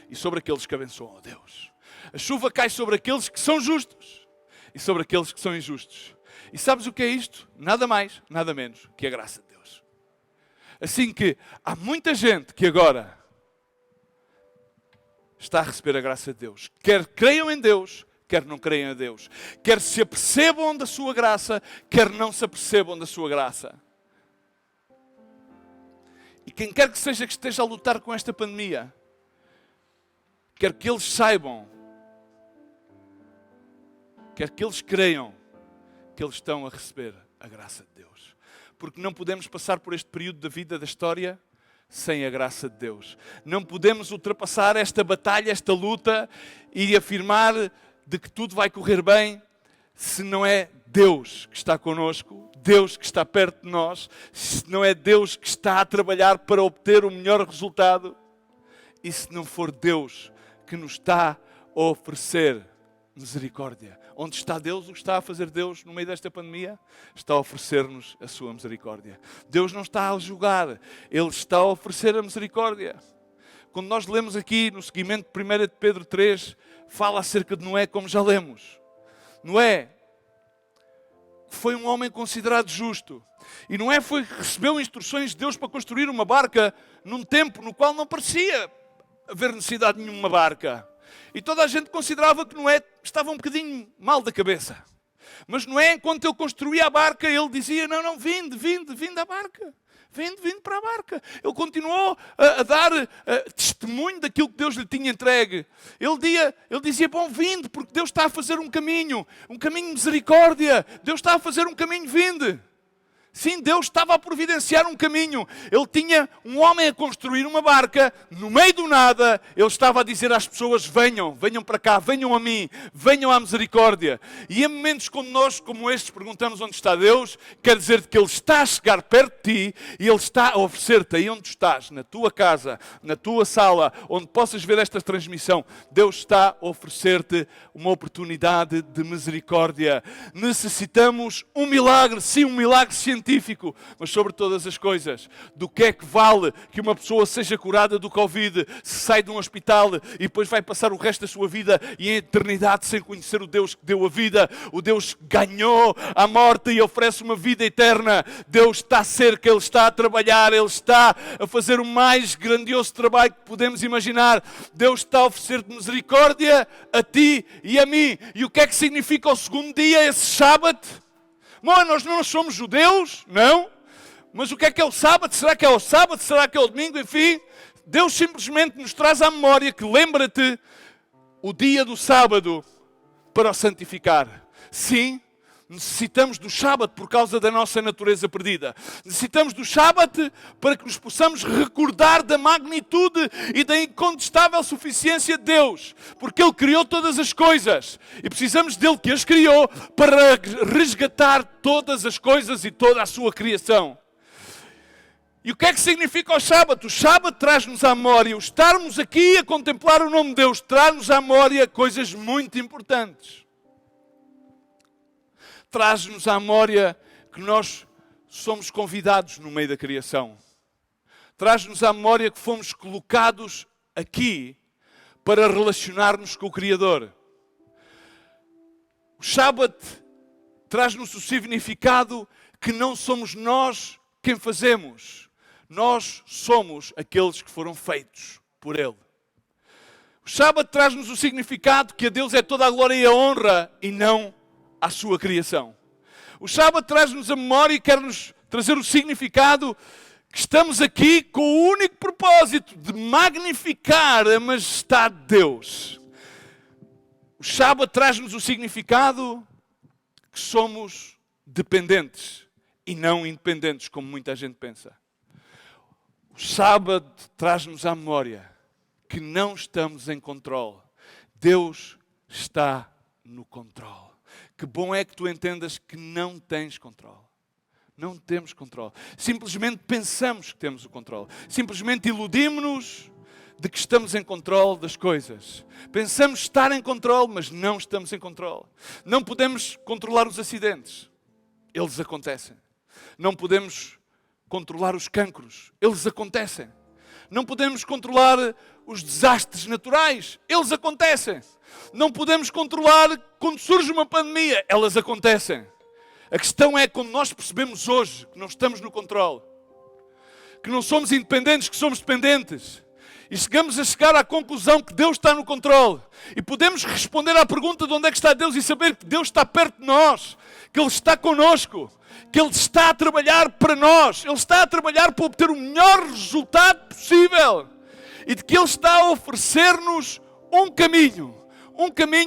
e sobre aqueles que abençoam a Deus. A chuva cai sobre aqueles que são justos e sobre aqueles que são injustos. E sabes o que é isto? Nada mais, nada menos que a graça de Deus. Assim que há muita gente que agora está a receber a graça de Deus. Quer creiam em Deus, quer não creiam em Deus. Quer se apercebam da sua graça, quer não se apercebam da sua graça. E quem quer que seja que esteja a lutar com esta pandemia, quer que eles saibam, quer que eles creiam que eles estão a receber a graça de Deus. Porque não podemos passar por este período da vida, da história, sem a graça de Deus. Não podemos ultrapassar esta batalha, esta luta e afirmar de que tudo vai correr bem se não é Deus que está connosco, Deus que está perto de nós, se não é Deus que está a trabalhar para obter o melhor resultado e se não for Deus que nos está a oferecer misericórdia. Onde está Deus? O que está a fazer Deus no meio desta pandemia? Está a oferecer-nos a sua misericórdia. Deus não está a julgar, Ele está a oferecer a misericórdia. Quando nós lemos aqui no seguimento de 1 de Pedro 3, fala acerca de Noé, como já lemos. Noé foi um homem considerado justo. E Noé recebeu instruções de Deus para construir uma barca num tempo no qual não parecia haver necessidade de nenhuma barca. E toda a gente considerava que Noé estava um bocadinho mal da cabeça. Mas Noé, enquanto ele construía a barca, ele dizia: não, vinde à barca. Vinde para a barca. Ele continuou a dar testemunho daquilo que Deus lhe tinha entregue. Ele dizia: bom, vinde, porque Deus está a fazer um caminho de misericórdia. Deus está a fazer um caminho, vinde. Sim, Deus estava a providenciar um caminho. Ele tinha um homem a construir uma barca, no meio do nada, ele estava a dizer às pessoas, venham para cá, venham a mim, venham à misericórdia. E em momentos como nós, como estes, perguntamos onde está Deus, quer dizer que Ele está a chegar perto de ti e Ele está a oferecer-te aí onde tu estás, na tua casa, na tua sala, onde possas ver esta transmissão. Deus está a oferecer-te uma oportunidade de misericórdia. Necessitamos um milagre, sim, um milagre científico, mas sobre todas as coisas, do que é que vale que uma pessoa seja curada do Covid, se sai de um hospital e depois vai passar o resto da sua vida e em eternidade sem conhecer o Deus que deu a vida, o Deus que ganhou a morte e oferece uma vida eterna. Deus está cerca, Ele está a trabalhar, Ele está a fazer o mais grandioso trabalho que podemos imaginar. Deus está a oferecer-te misericórdia a ti e a mim. E o que é que significa o segundo dia, esse sábado? Bom, nós não somos judeus, não. Mas o que é o sábado? Será que é o sábado? Será que é o domingo? Enfim, Deus simplesmente nos traz à memória que lembra-te o dia do sábado para o santificar. Sim, necessitamos do sábado por causa da nossa natureza perdida. Necessitamos do sábado para que nos possamos recordar da magnitude e da incontestável suficiência de Deus. Porque Ele criou todas as coisas. E precisamos dEle que as criou para resgatar todas as coisas e toda a sua criação. E o que é que significa o sábado? O sábado traz-nos à memória, o estarmos aqui a contemplar o nome de Deus, traz-nos à memória coisas muito importantes. Traz-nos à memória que nós somos convidados no meio da criação. Traz-nos à memória que fomos colocados aqui para relacionar-nos com o Criador. O sábado traz-nos o significado que não somos nós quem fazemos. Nós somos aqueles que foram feitos por Ele. O sábado traz-nos o significado que a Deus é toda a glória e a honra e não à sua criação. O sábado traz-nos a memória e quer-nos trazer o significado que estamos aqui com o único propósito de magnificar a majestade de Deus. O sábado traz-nos o significado que somos dependentes e não independentes, como muita gente pensa. O sábado traz-nos à memória que não estamos em controle. Deus está no controle. Que bom é que tu entendas que não tens controle. Não temos controle. Simplesmente pensamos que temos o controle. Simplesmente iludimos-nos de que estamos em controle das coisas. Pensamos estar em controle, mas não estamos em controle. Não podemos controlar os acidentes. Eles acontecem. Não podemos controlar os cancros. Eles acontecem. Não podemos controlar os desastres naturais. Eles acontecem. Não podemos controlar quando surge uma pandemia. Elas acontecem. A questão é quando nós percebemos hoje que não estamos no controle, que não somos independentes, que somos dependentes. E chegamos a chegar à conclusão que Deus está no controle. E podemos responder à pergunta de onde é que está Deus e saber que Deus está perto de nós, que Ele está connosco, que Ele está a trabalhar para nós. Ele está a trabalhar para obter o melhor resultado possível. E de que Ele está a oferecer-nos um caminho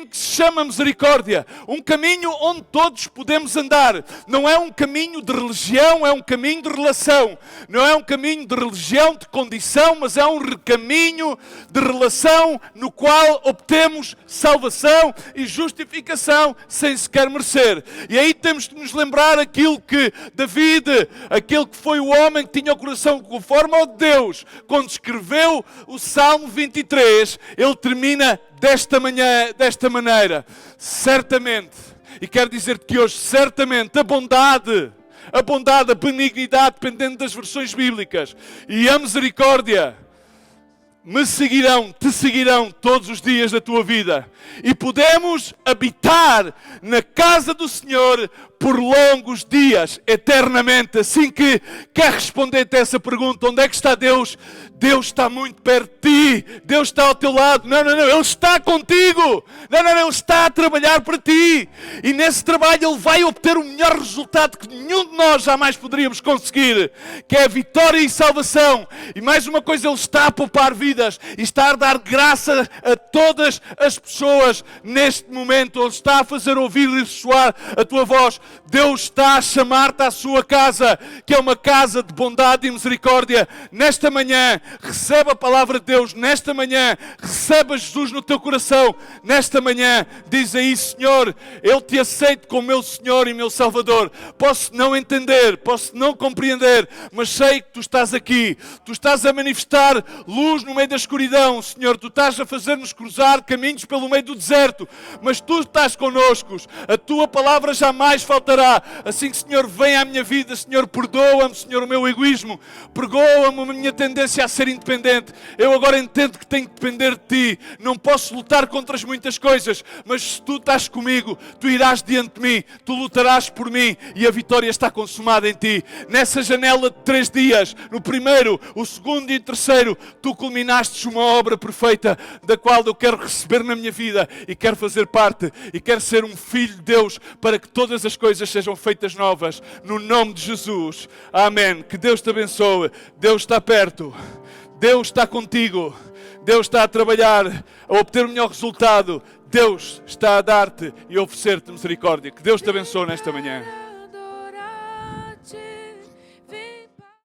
que se chama misericórdia, um caminho onde todos podemos andar. Não é um caminho de religião, é um caminho de relação. Não é um caminho de religião, de condição, mas é um caminho de relação no qual obtemos salvação e justificação sem sequer merecer. E aí temos de nos lembrar aquilo que David, aquele que foi o homem que tinha o coração conforme ao de Deus, quando escreveu o Salmo 23, ele termina desta maneira, certamente, e quero dizer-te que hoje, certamente, a bondade, a benignidade, dependendo das versões bíblicas, e a misericórdia, te seguirão todos os dias da tua vida. E podemos habitar na casa do Senhor por longos dias, eternamente. Assim que quer responder-te a essa pergunta, onde é que está Deus? Deus está muito perto de ti. Deus está ao teu lado. Não, Ele está contigo. Ele está a trabalhar para ti. E nesse trabalho Ele vai obter o melhor resultado que nenhum de nós jamais poderíamos conseguir, que é a vitória e salvação. E mais uma coisa, Ele está a poupar vidas. vidas e está a dar graça a todas as pessoas neste momento, onde está a fazer ouvir e ressoar a tua voz. Deus está a chamar-te à sua casa, que é uma casa de bondade e misericórdia. Nesta manhã, recebe a palavra de Deus. Nesta manhã, recebe a Jesus no teu coração. Nesta manhã, diz aí: Senhor, eu te aceito como meu Senhor e meu Salvador. Posso não entender, posso não compreender, mas sei que tu estás aqui. Tu estás a manifestar luz no meio da escuridão, Senhor. Tu estás a fazer-nos cruzar caminhos pelo meio do deserto, mas tu estás connosco. A tua palavra jamais faltará. Assim, Senhor, vem à minha vida. Senhor, perdoa-me, Senhor, o meu egoísmo. Perdoa-me a minha tendência a ser independente. Eu agora entendo que tenho que depender de ti. Não posso lutar contra as muitas coisas, mas se tu estás comigo, tu irás diante de mim, tu lutarás por mim e a vitória está consumada em ti. Nessa janela de 3 dias, no primeiro, o segundo e o terceiro, tu culminaste uma obra perfeita, da qual eu quero receber na minha vida e quero fazer parte e quero ser um filho de Deus para que todas as coisas sejam feitas novas, no nome de Jesus. Amém. Que Deus te abençoe. Deus está perto. Deus está contigo. Deus está a trabalhar, a obter o melhor resultado. Deus está a dar-te e a oferecer-te misericórdia. Que Deus te abençoe nesta manhã.